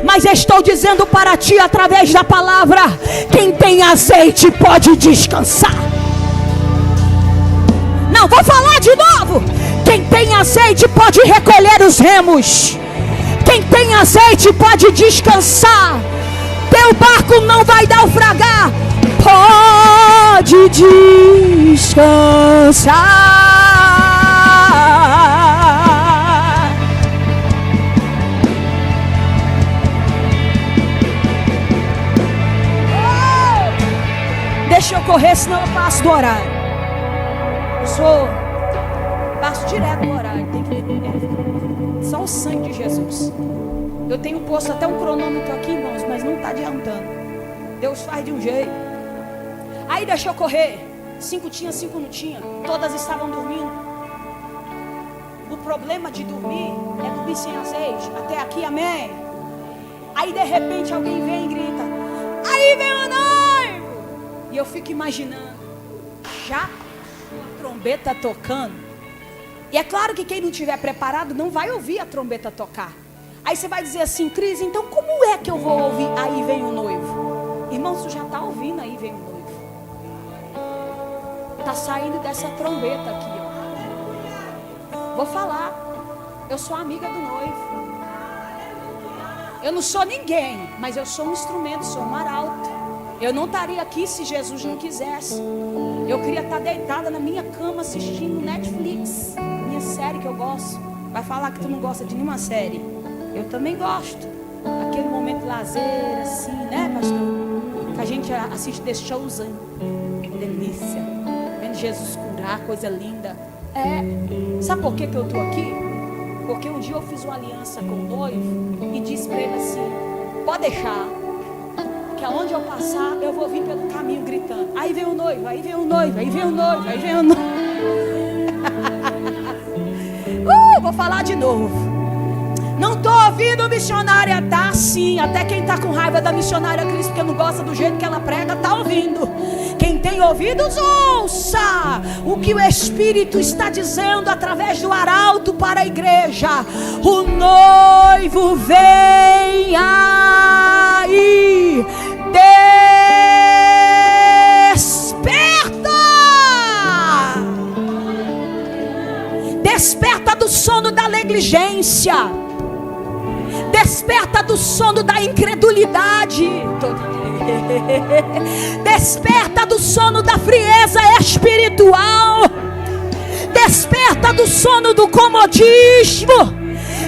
A: mas estou dizendo para ti através da palavra: quem tem azeite pode descansar. Não, vou falar de novo. Quem tem azeite pode recolher os remos. Quem tem azeite pode descansar. Teu barco não vai naufragar. Pode descansar. Deixa eu correr, senão eu passo do horário. Passo direto do horário. Tem que só o sangue de Jesus. Eu tenho posto até um cronômetro aqui, irmãos, mas não está adiantando. Deus faz de um jeito. Aí deixa eu correr. 5 tinha, 5 não tinha. Todas estavam dormindo. O problema de dormir é dormir sem azeite. Até aqui, amém? Aí de repente alguém vem e grita: aí vem o noivo! E eu fico imaginando, já a trombeta tocando. E é claro que quem não estiver preparado não vai ouvir a trombeta tocar. Aí você vai dizer assim: Cris, então como é que eu vou ouvir aí vem o noivo? Irmão, você já está ouvindo aí vem o noivo. Está saindo dessa trombeta aqui, ó. Vou falar. Eu sou amiga do noivo. Eu não sou ninguém, mas eu sou um instrumento, sou um arauto. Eu não estaria aqui se Jesus não quisesse. Eu queria estar deitada na minha cama assistindo Netflix, minha série que eu gosto. Vai falar que tu não gosta de nenhuma série. Eu também gosto. Aquele momento de lazer, assim, né, pastor? Que a gente assiste The Chosen. Delícia. Vendo Jesus curar, coisa linda. Sabe por que eu estou aqui? Porque um dia eu fiz uma aliança com o noivo e disse para ele assim: pode deixar, que aonde eu passar eu vou vir pelo caminho gritando. Aí vem o noivo, aí vem o noivo, aí vem o noivo, aí vem o noivo. Vou falar de novo. Não estou ouvindo missionária, tá sim. Até quem está com raiva da missionária Cris, porque não gosta do jeito que ela prega, está ouvindo. Quem tem ouvidos, ouça o que o Espírito está dizendo através do arauto para a igreja. O noivo vem aí. Desperta! Desperta do sono da negligência. Desperta do sono da incredulidade. Desperta do sono da frieza espiritual. Desperta do sono do comodismo.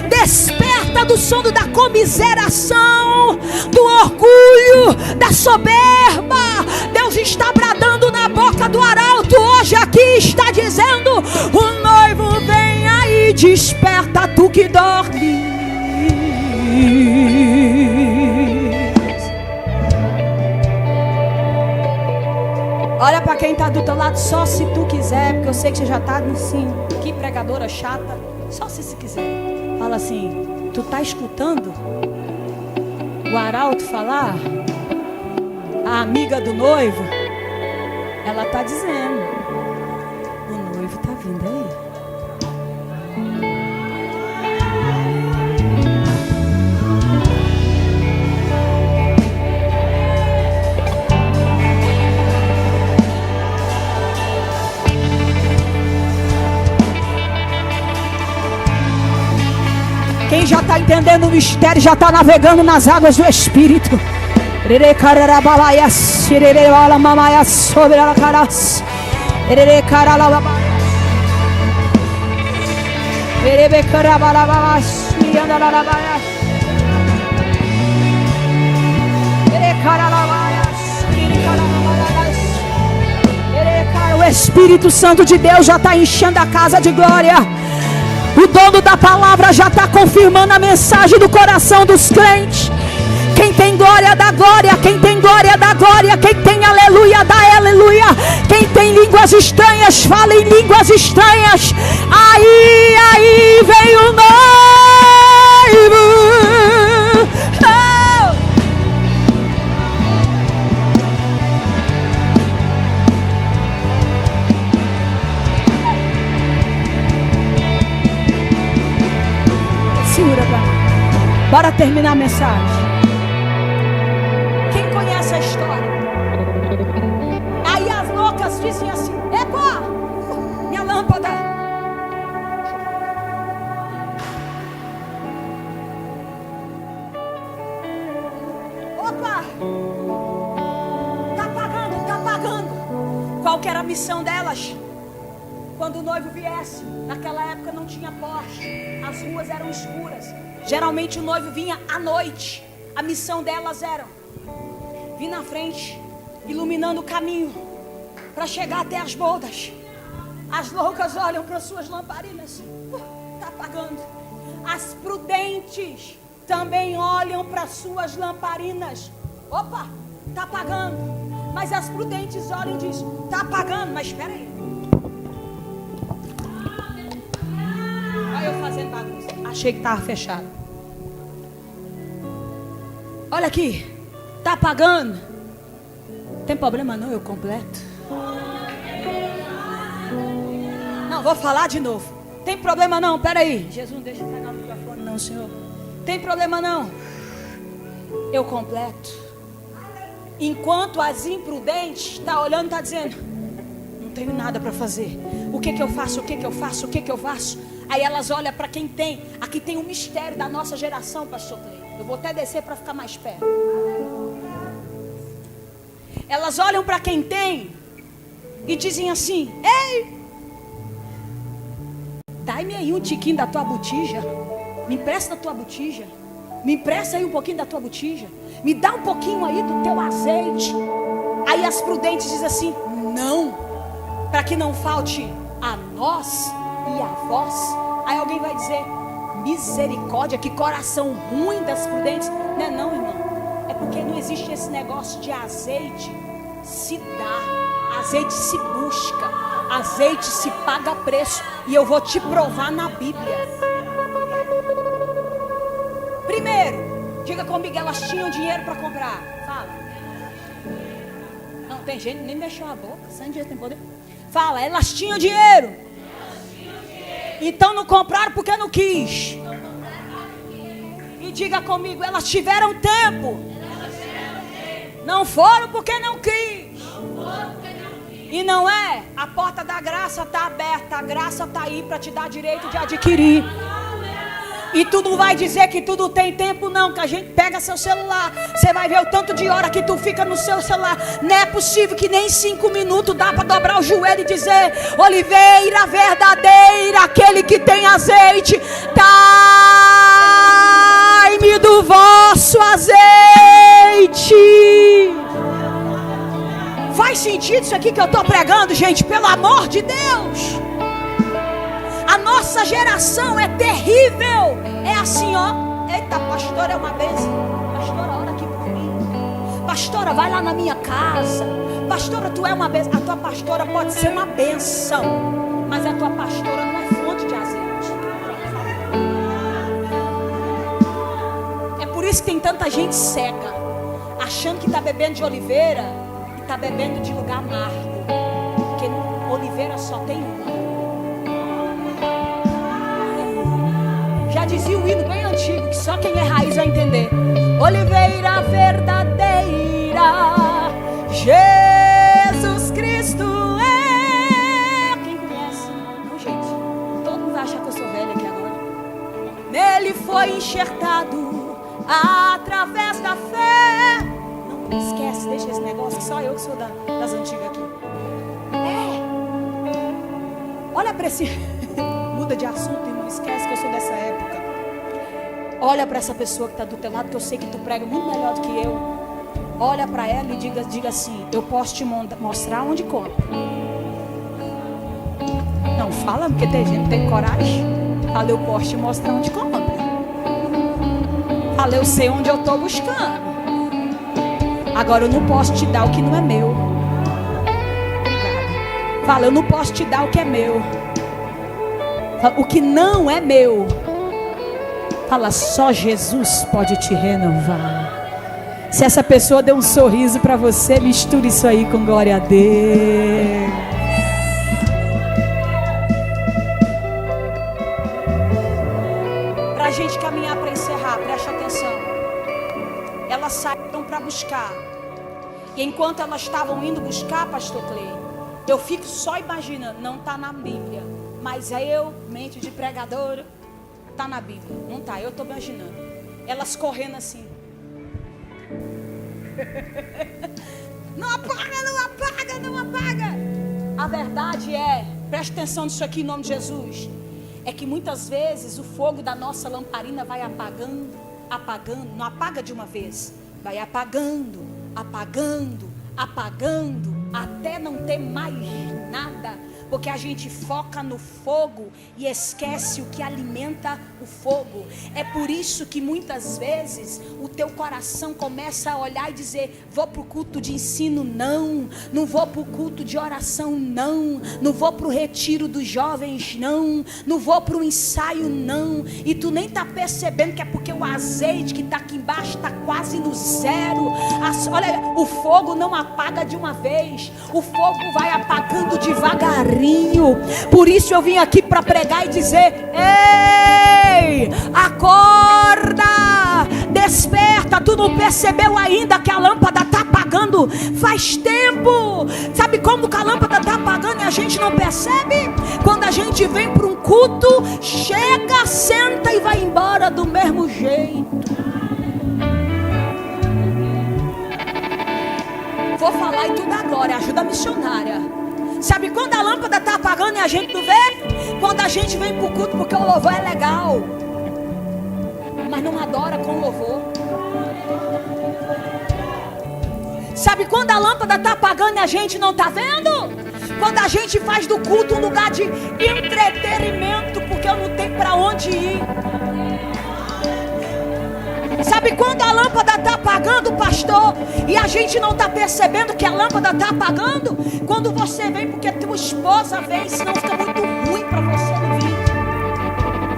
A: Desperta do sono da comiseração, do orgulho, da soberba. Deus está bradando na boca do arauto hoje aqui, está dizendo: o noivo vem aí, desperta tu que dorme. Olha para quem está do teu lado, só se tu quiser, porque eu sei que você já está assim, que pregadora chata. Só se quiser. Fala assim: tu está escutando o arauto falar? A amiga do noivo, ela está dizendo: o noivo está vindo aí. Quem já está entendendo o mistério, já está navegando nas águas do Espírito. O Espírito Santo de Deus já está enchendo a casa de glória. O dono da palavra já está confirmando a mensagem do coração dos crentes. Quem tem glória dá glória, quem tem glória dá glória, quem tem aleluia dá aleluia, quem tem línguas estranhas fala em línguas estranhas. Aí vem o noivo. Bora terminar a mensagem. Quem conhece a história? Aí as loucas dizem assim: epa, minha lâmpada. Opa, tá apagando. Qual que era a missão delas? Quando o noivo viesse, naquela época não tinha poste, as ruas eram escuras. Geralmente o noivo vinha à noite. A missão delas era vir na frente, iluminando o caminho para chegar até as bodas. As loucas olham para suas lamparinas, está apagando. As prudentes também olham para suas lamparinas. Opa, está apagando. Mas as prudentes olham e dizem: está apagando, mas espera aí. Olha eu fazendo bagunça. Achei que estava fechado. Olha aqui. Está apagando. Tem problema não, eu completo. Não, vou falar de novo. Tem problema não, peraí. Jesus, não deixa eu pegar o microfone não, Senhor. Tem problema não, eu completo. Enquanto as imprudentes está olhando e está dizendo: não tenho nada para fazer. O que eu faço? Aí elas olham para quem tem. Aqui tem um mistério da nossa geração, pastor Clay. Eu vou até descer para ficar mais perto. Elas olham para quem tem e dizem assim: ei, dá-me aí um tiquinho da tua botija. Me empresta a tua botija. Me empresta aí um pouquinho da tua botija. Me dá um pouquinho aí do teu azeite. Aí as prudentes dizem assim: não, para que não falte a nós e a vós. Aí alguém vai dizer: misericórdia, que coração ruim das prudentes. Não é não, irmão. É porque não existe esse negócio de azeite se dá, azeite se busca, azeite se paga preço. E eu vou te provar na Bíblia. Primeiro, diga comigo, elas tinham dinheiro para comprar. Fala. Não, tem gente que nem mexeu a boca. Sem dinheiro tem poder. Fala, elas tinham dinheiro. Então não compraram porque não quis. E diga comigo, elas tiveram tempo. Não foram porque não quis. E não é? A porta da graça está aberta. A graça está aí para te dar direito de adquirir. E tu não vai dizer que tudo tem tempo, não. Que a gente pega seu celular, você vai ver o tanto de hora que tu fica no seu celular. Não é possível que nem 5 minutos dá para dobrar o joelho e dizer: oliveira verdadeira, aquele que tem azeite, dai-me do vosso azeite. Faz sentido isso aqui que eu estou pregando, gente? Pelo amor de Deus. A nossa geração é terrível. É assim, ó. Eita, pastora, é uma bênção. Pastora, ora aqui por mim. Pastora, vai lá na minha casa. Pastora, tu é uma bênção. A tua pastora pode ser uma bênção, mas a tua pastora não é fonte de azeite. É por isso que tem tanta gente cega, achando que está bebendo de oliveira e está bebendo de lugar amargo. Porque oliveira só tem uma. Já dizia o hino bem antigo, que só quem é raiz vai entender. Oliveira verdadeira, Jesus Cristo é. Quem conhece? Não, gente. Todo mundo vai achar que eu sou velha aqui agora. Nele foi enxertado através da fé. Não esquece, deixa esse negócio, que só eu que sou das antigas aqui. Olha para esse... Muda de assunto e não esquece que eu sou dessa época. Olha para essa pessoa que está do teu lado, que eu sei que tu prega muito melhor do que eu. Olha para ela e diga assim: eu posso te mostrar onde compra. Não fala, porque tem gente que tem coragem. Fala, eu posso te mostrar onde compra. Fala, eu sei onde eu estou buscando. Agora eu não posso te dar o que não é meu. Obrigada. Fala, eu não posso te dar o que é meu. O que não é meu. Fala, só Jesus pode te renovar. Se essa pessoa deu um sorriso para você, misture isso aí com glória a Deus. Para a gente caminhar para encerrar, preste atenção. Elas saíram para buscar. E enquanto elas estavam indo buscar, pastor Clay, eu fico só imaginando, não está na Bíblia. Mas eu, mente de pregadora, está na Bíblia. Não está, eu estou imaginando. Elas correndo assim. Não apaga, não apaga, não apaga. A verdade é, preste atenção nisso aqui em nome de Jesus. É que muitas vezes o fogo da nossa lamparina vai apagando, apagando. Não apaga de uma vez. Vai apagando, apagando, apagando. Até não ter mais nada. Porque a gente foca no fogo e esquece o que alimenta o fogo. É por isso que muitas vezes o teu coração começa a olhar e dizer: vou para o culto de ensino, não. Não vou para o culto de oração, não. Não vou para o retiro dos jovens, não. Não vou para o ensaio, não. E tu nem está percebendo que é porque o azeite que está aqui embaixo está quase no zero. Olha, o fogo não apaga de uma vez. O fogo vai apagando devagarinho. Por isso eu vim aqui para pregar e dizer: ei, acorda, desperta. Tu não percebeu ainda que a lâmpada está apagando faz tempo. Sabe como que a lâmpada está apagando e a gente não percebe? Quando a gente vem para um culto, chega, senta e vai embora do mesmo jeito. Vou falar e tudo agora, ajuda missionária. Sabe quando a lâmpada está apagando e a gente não vê? Quando a gente vem para o culto porque o louvor é legal, mas não adora com louvor. Sabe quando a lâmpada está apagando e a gente não está vendo? Quando a gente faz do culto um lugar de entretenimento, porque eu não tenho para onde ir. Sabe quando a lâmpada está apagando, pastor, e a gente não está percebendo que a lâmpada está apagando? Quando você vem porque tua esposa vem, senão fica muito ruim para você não vir.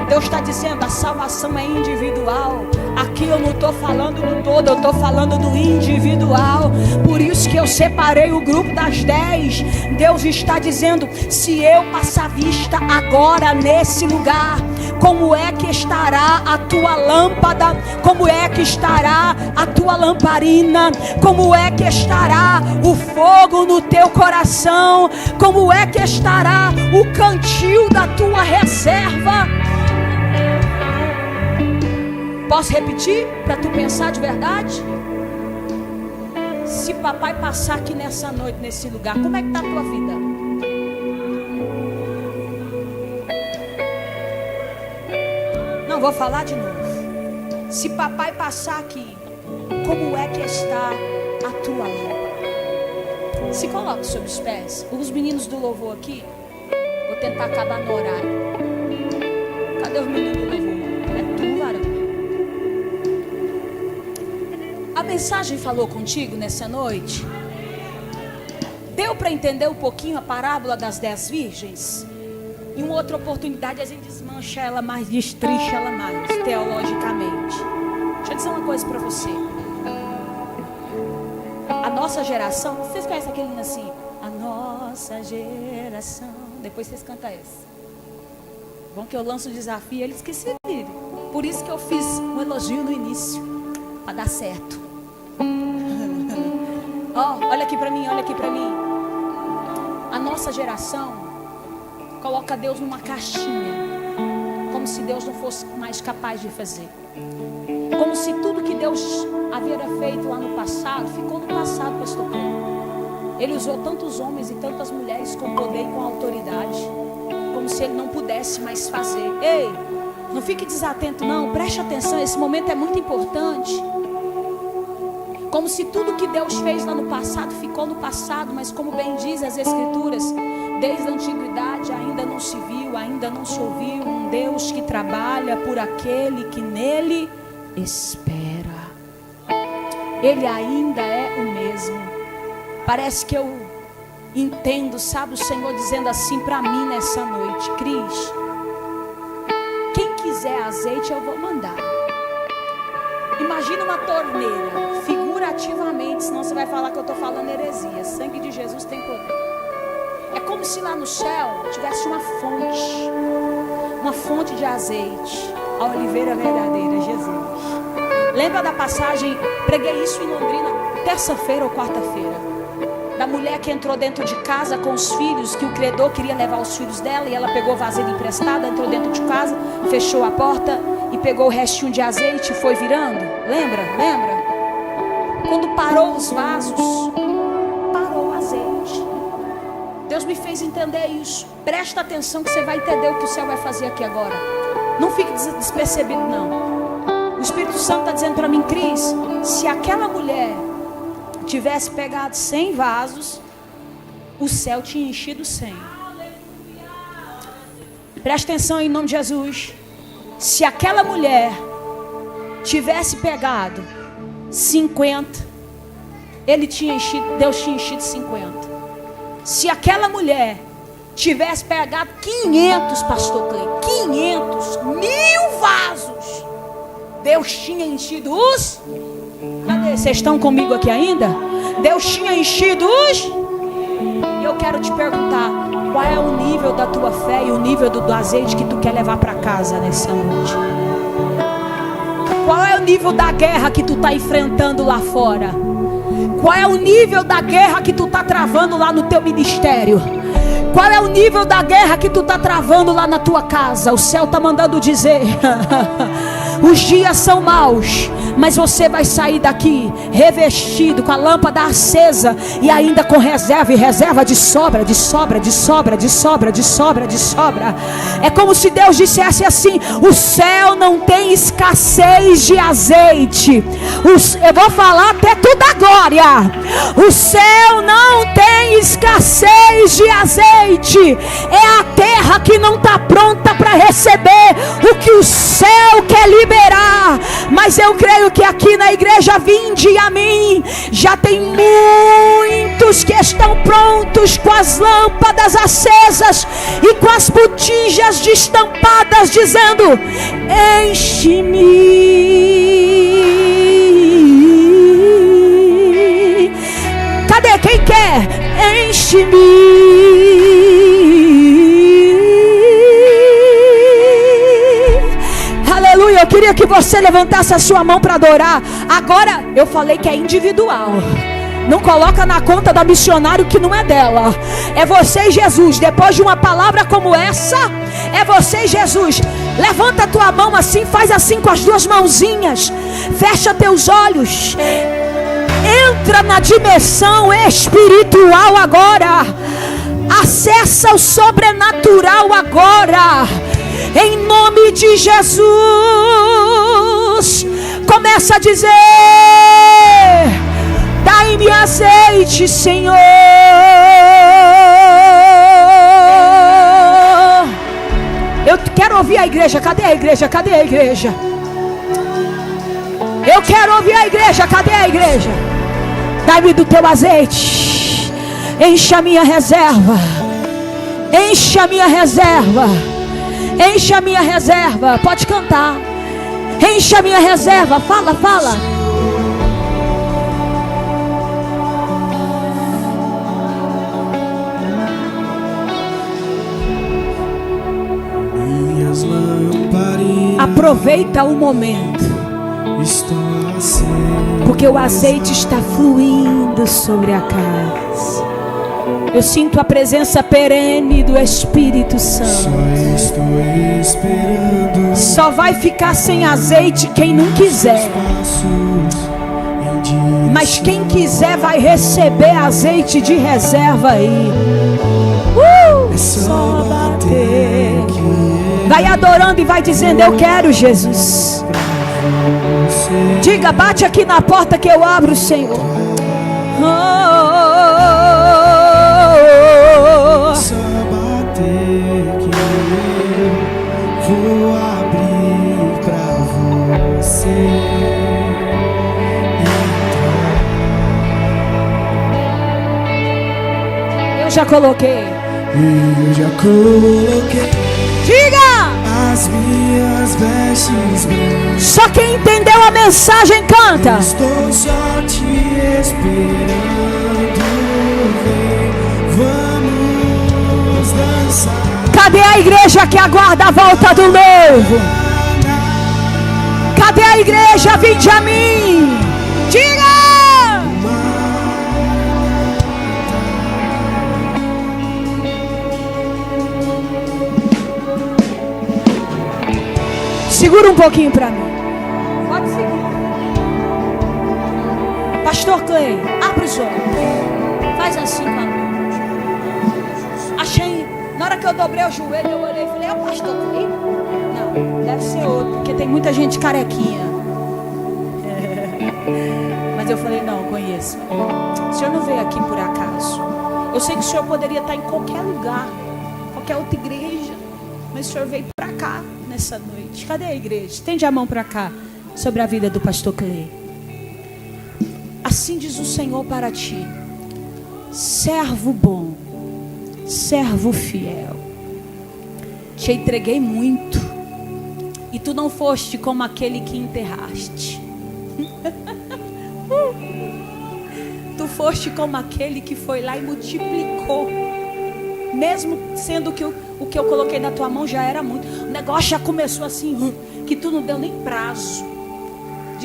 A: Deus está dizendo, a salvação é individual. Aqui eu não estou falando do todo, eu estou falando do individual. Por isso que eu separei o grupo das 10. Deus está dizendo, se eu passar vista agora nesse lugar, como é que estará a tua lâmpada? Como é que estará a tua lamparina? Como é que estará o fogo no teu coração? Como é que estará o cantil da tua reserva? Posso repetir para tu pensar de verdade? Se papai passar aqui nessa noite, nesse lugar, como é que está a tua vida? Não, vou falar de novo. Se papai passar aqui, como é que está a tua lâmpada? Se coloca sobre os pés. Os meninos do louvor aqui, vou tentar acabar no horário. Cadê os meninos do louvor? É tu, varão. A mensagem falou contigo nessa noite? Deu para entender um pouquinho a parábola das 10 virgens? Em uma outra oportunidade a gente desmancha ela mais, destrincha ela mais, teologicamente. Deixa eu dizer uma coisa para você. A nossa geração, vocês conhecem aquele hino assim? A nossa geração. Depois vocês cantam esse. Bom que eu lanço o desafio, eles que se virem. Por isso que eu fiz um elogio no início, para dar certo. Olha aqui para mim, olha aqui para mim. A nossa geração coloca Deus numa caixinha, como se Deus não fosse mais capaz de fazer. Como se tudo que Deus havia feito lá no passado, ficou no passado, pastor Pedro. Ele usou tantos homens e tantas mulheres com poder e com autoridade, como se ele não pudesse mais fazer. Ei, não fique desatento não, preste atenção, esse momento é muito importante. Como se tudo que Deus fez lá no passado ficou no passado, mas como bem diz as Escrituras, desde a antiguidade ainda não se viu, ainda não se ouviu um Deus que trabalha por aquele que nele espera. Ele ainda é o mesmo. Parece que eu entendo, sabe, o Senhor dizendo assim para mim nessa noite: Cris, quem quiser azeite eu vou mandar. Imagina uma torneira, figurativamente, senão você vai falar que eu estou falando heresia. Sangue de Jesus tem poder. É como se lá no céu tivesse uma fonte de azeite, a oliveira verdadeira, Jesus. Lembra da passagem, preguei isso em Londrina, terça-feira ou quarta-feira, da mulher que entrou dentro de casa com os filhos, que o credor queria levar os filhos dela, e ela pegou vasilha emprestada, entrou dentro de casa, fechou a porta e pegou o restinho de azeite e foi virando. Lembra? Quando parou os vasos, parou o azeite. Deus me fez entender isso. Presta atenção que você vai entender o que o céu vai fazer aqui agora. Não fique despercebido não. O Espírito Santo está dizendo para mim: Cris, se aquela mulher tivesse pegado 100 vasos, o céu tinha enchido 100. Presta atenção em nome de Jesus. Se aquela mulher tivesse pegado 50, Deus tinha enchido 50. Se aquela mulher tivesse pegado 500, pastor Clay, 500, 1000 vasos, Deus tinha enchido os... Cadê? Vocês estão comigo aqui ainda? Deus tinha enchido os... E eu quero te perguntar, qual é o nível da tua fé e o nível do azeite que tu quer levar para casa nessa noite? Qual é o nível da guerra que tu está enfrentando lá fora? Qual é o nível da guerra que tu está travando lá no teu ministério? Qual é o nível da guerra que tu está travando lá na tua casa? O céu está mandando dizer: os dias são maus, mas você vai sair daqui revestido, com a lâmpada acesa e ainda com reserva, e reserva de sobra, de sobra, de sobra, de sobra, de sobra, de sobra. É como se Deus dissesse assim: o céu não tem escassez de azeite. Eu vou falar até tu da glória. O céu não tem escassez de azeite. É a terra que não está pronta para receber o que o céu quer liberar. Mas eu creio que aqui na igreja Vinde a Mim já tem muitos que estão prontos, com as lâmpadas acesas e com as botijas destampadas, dizendo: enche-me. Cadê quem quer? Enche-me. Aleluia. Eu queria que você levantasse a sua mão para adorar. Agora eu falei que é individual. Não coloca na conta da missionário que não é dela. É você e Jesus. Depois de uma palavra como essa, é você e Jesus. Levanta a tua mão assim, faz assim com as duas mãozinhas. Fecha teus olhos. Entra na dimensão espiritual agora. Acessa o sobrenatural agora. Em nome de Jesus. Começa a dizer: dai-me azeite, Senhor. Eu quero ouvir a igreja. Cadê a igreja? Cadê a igreja? Eu quero ouvir a igreja. Cadê a igreja? Dai-me do teu azeite. Encha a minha reserva. Encha a minha reserva. Encha a minha reserva. Pode cantar. Encha a minha reserva. Fala, fala.
B: Minhas lamparina.
A: Aproveita o momento. Porque o azeite está fluindo sobre a casa. Eu sinto a presença perene do Espírito Santo.
B: Só estou esperando.
A: Só vai ficar sem azeite quem não quiser. Mas quem quiser vai receber azeite de reserva aí. Só bater. Vai adorando e vai dizendo: eu quero, Jesus. Diga: bate aqui na porta que eu abro, Senhor.
B: Só bater que eu vou abrir pra você entrar.
A: Eu já coloquei.
B: Eu já coloquei.
A: Diga!
B: As minhas vestes brancas.
A: Só quem entendeu a mensagem canta.
B: Estou só te esperando. Vem, vamos dançar.
A: Cadê a igreja que aguarda a volta do noivo? Cadê a igreja? Vinde a mim. Diga! Segura um pouquinho para mim. Pode seguir. Pastor Clay, abre os olhos. Faz assim com a mão. Achei. Na hora que eu dobrei o joelho, eu olhei e falei: é o pastor Clay? Não, deve ser outro, porque tem muita gente carequinha. Mas eu falei: não, conheço. O senhor não veio aqui por acaso. Eu sei que o senhor poderia estar em qualquer lugar, qualquer outra igreja, mas o senhor veio para cá nessa noite. Cadê a igreja? Estende a mão para cá, sobre a vida do pastor Clay. Assim diz o Senhor para ti: servo bom, servo fiel, te entreguei muito, e tu não foste como aquele que enterraste. Tu foste como aquele que foi lá e multiplicou. Mesmo sendo que o que eu coloquei na tua mão já era muito. O negócio já começou assim, que tu não deu nem prazo.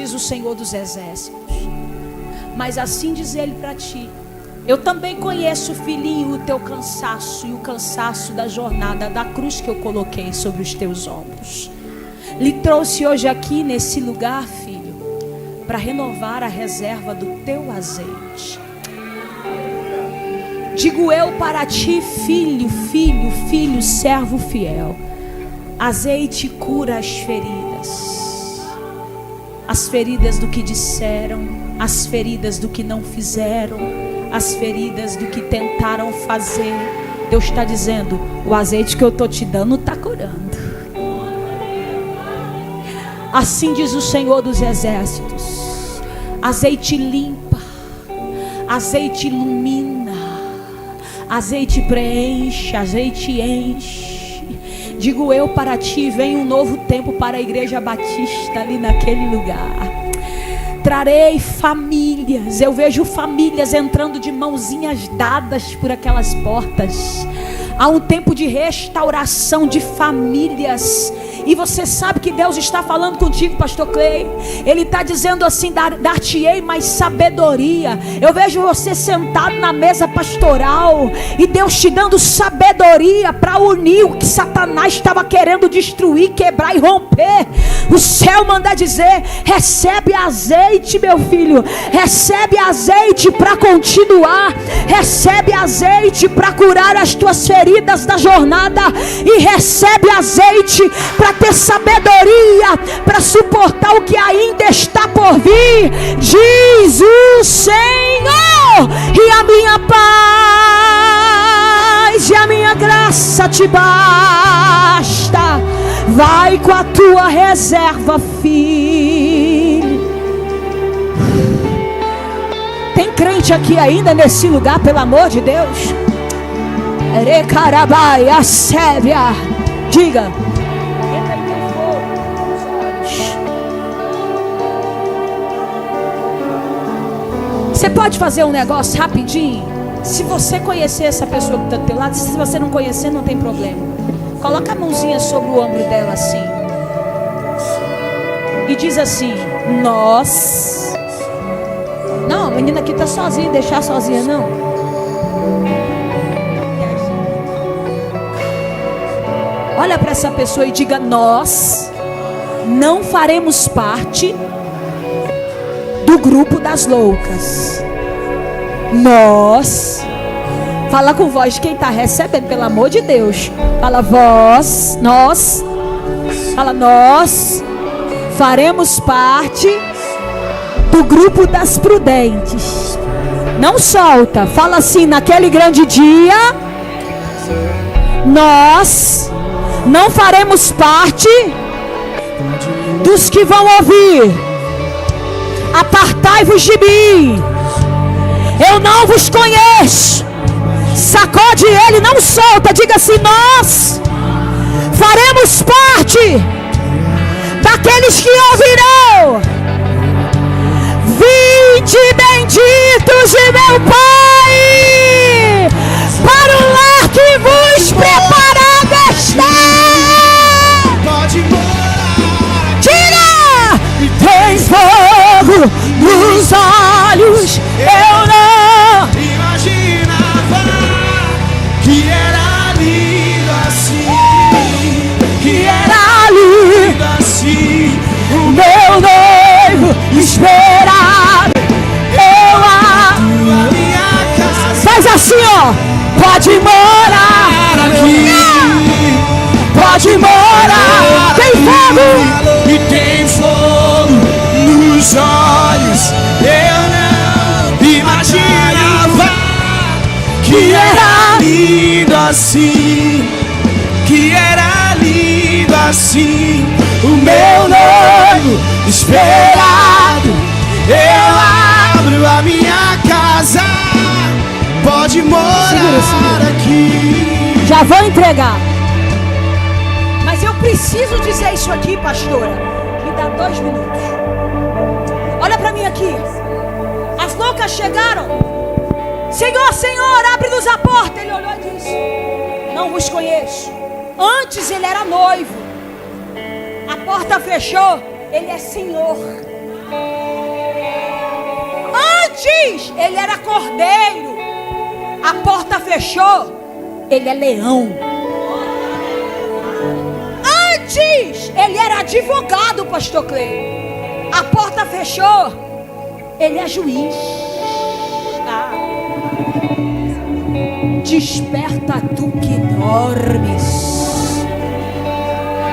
A: diz o Senhor dos Exércitos. Mas assim diz Ele para ti: eu também conheço, filhinho, o teu cansaço e o cansaço da jornada da cruz que eu coloquei sobre os teus ombros. Lhe trouxe hoje aqui nesse lugar, filho, para renovar a reserva do teu azeite. Digo eu para ti, filho, filho, filho, servo fiel: azeite cura as feridas do que disseram, as feridas do que não fizeram, as feridas do que tentaram fazer. Deus está dizendo: o azeite que eu estou te dando está curando. Assim diz o Senhor dos Exércitos: azeite limpa, azeite ilumina, azeite preenche, azeite enche. Digo eu para ti: vem um novo tempo para a Igreja Batista ali naquele lugar. Trarei famílias. Eu vejo famílias entrando de mãozinhas dadas por aquelas portas. Há um tempo de restauração de famílias. E você sabe que Deus está falando contigo, pastor Clay. Ele está dizendo assim: dar-te-ei mais sabedoria. Eu vejo você sentado na mesa pastoral e Deus te dando sabedoria para unir o que Satanás estava querendo destruir, quebrar e romper. O céu manda dizer: recebe azeite, meu filho. Recebe azeite para continuar. Recebe azeite para curar as tuas feridas da jornada. E recebe azeite para ter sabedoria para suportar o que ainda está por vir. Diz o Senhor: e a minha paz e a minha graça te basta. Vai com a tua reserva, filho. Tem crente aqui ainda nesse lugar, pelo amor de Deus? Recarabai, a Sébia. Diga. Você pode fazer um negócio rapidinho? Se você conhecer essa pessoa que está do teu lado, se você não conhecer, não tem problema. Coloca a mãozinha sobre o ombro dela assim. E diz assim: nós. Não, a menina aqui está sozinha, deixar sozinha não. Olha para essa pessoa e diga: nós não faremos parte do grupo das loucas. Nós. Fala com voz de quem está recebendo, pelo amor de Deus. Fala vós, nós. Fala nós faremos parte do grupo das prudentes. Não solta. Fala assim: naquele grande dia nós não faremos parte dos que vão ouvir: apartai-vos de mim, eu não vos conheço. Sacode ele, não solta. Diga assim: nós faremos parte daqueles que ouvirão: vinde benditos de meu Pai, para o lar que vos preparado está. Tira! Tem fogo nos olhos. Eu não
B: imaginava que era lindo assim, que era lindo assim.
A: o meu noivo esperado. Eu amo
B: A minha casa
A: faz assim, ó. Pode morar
B: aqui,
A: pode morar. Tem fogo
B: e tem fogo nos olhos. Eu não imaginava que era lindo assim, que era lindo assim. O meu noivo esperado. Eu abro a minha casa, pode morar aqui.
A: já vou entregar. Mas eu preciso dizer isso aqui, pastora. Me dá 2 minutos. Olha pra mim aqui. As loucas chegaram. Senhor, Senhor, abre-nos a porta. Ele olhou e disse: não vos conheço. Antes ele era noivo. A porta fechou. Ele é Senhor. Antes ele era cordeiro, a porta fechou, ele é leão. Antes ele era advogado, pastor Clei, a porta fechou, ele é juiz. Desperta tu que dormes.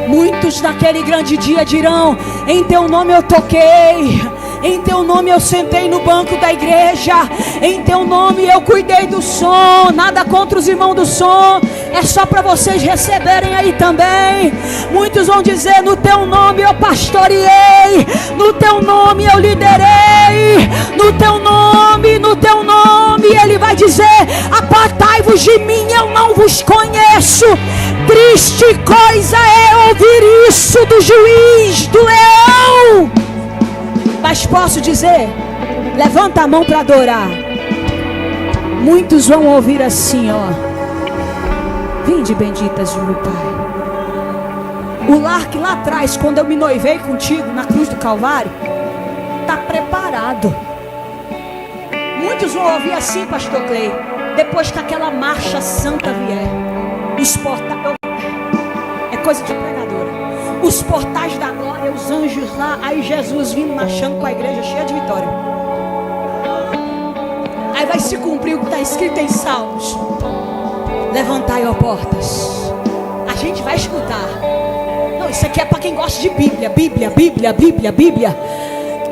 A: Muitos naquele grande dia dirão: em teu nome eu toquei, em teu nome eu sentei no banco da igreja, em teu nome eu cuidei do som. Nada contra os irmãos do som, é só para vocês receberem aí também. Muitos vão dizer: no teu nome eu pastoreei, no teu nome eu liderei, no teu nome, no teu nome. Ele vai dizer: apartai-vos de mim, eu não vos conheço. Triste coisa é ouvir isso do juiz, do leão. Mas posso dizer, levanta a mão para adorar. Muitos vão ouvir assim, ó: vinde benditas do meu Pai. O lar que lá atrás, quando eu me noivei contigo na cruz do Calvário, está preparado. Muitos vão ouvir assim, pastor Clay, depois que aquela marcha santa vier. Os portais, é coisa de pregadora. Os portais da glória, os anjos lá, aí Jesus vindo marchando com a igreja cheia de vitória. Aí vai se cumprir o que está escrito em Salmos: levantai, ó portas. A gente vai escutar. Não, isso aqui é para quem gosta de Bíblia. Bíblia, Bíblia, Bíblia, Bíblia.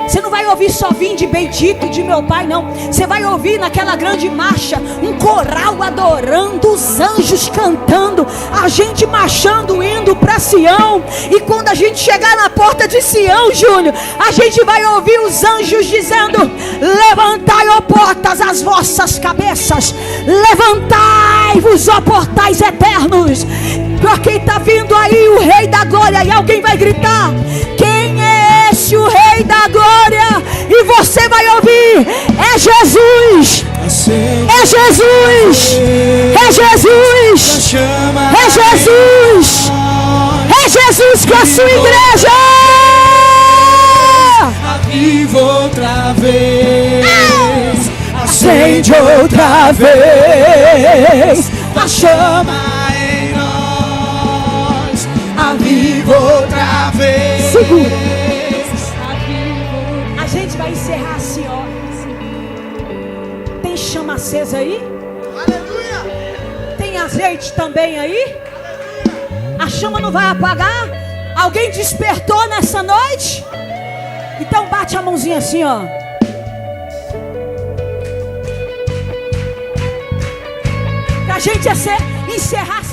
A: Você não vai ouvir só vinde bendito de meu Pai, não. Você vai ouvir naquela grande marcha um coral adorando, os anjos cantando, a gente marchando, indo para Sião. E quando a gente chegar na porta de Sião, Júnior, a gente vai ouvir os anjos dizendo: levantai, ó portas, as vossas cabeças, levantai-vos, ó portais eternos, porque está vindo aí o Rei da Glória. E alguém vai gritar: quem é esse, o Rei da Glória? E você vai ouvir: é Jesus, é Jesus, é Jesus, é Jesus, é Jesus com a sua igreja.
B: Aviva outra vez, acende outra vez a chama em nós. Aviva outra vez.
A: Segura. A gente vai encerrar assim, ó. Tem chama acesa aí? Aleluia. Tem azeite também aí? A chama não vai apagar? Alguém despertou nessa noite? Então bate a mãozinha assim, ó. Pra gente encerrar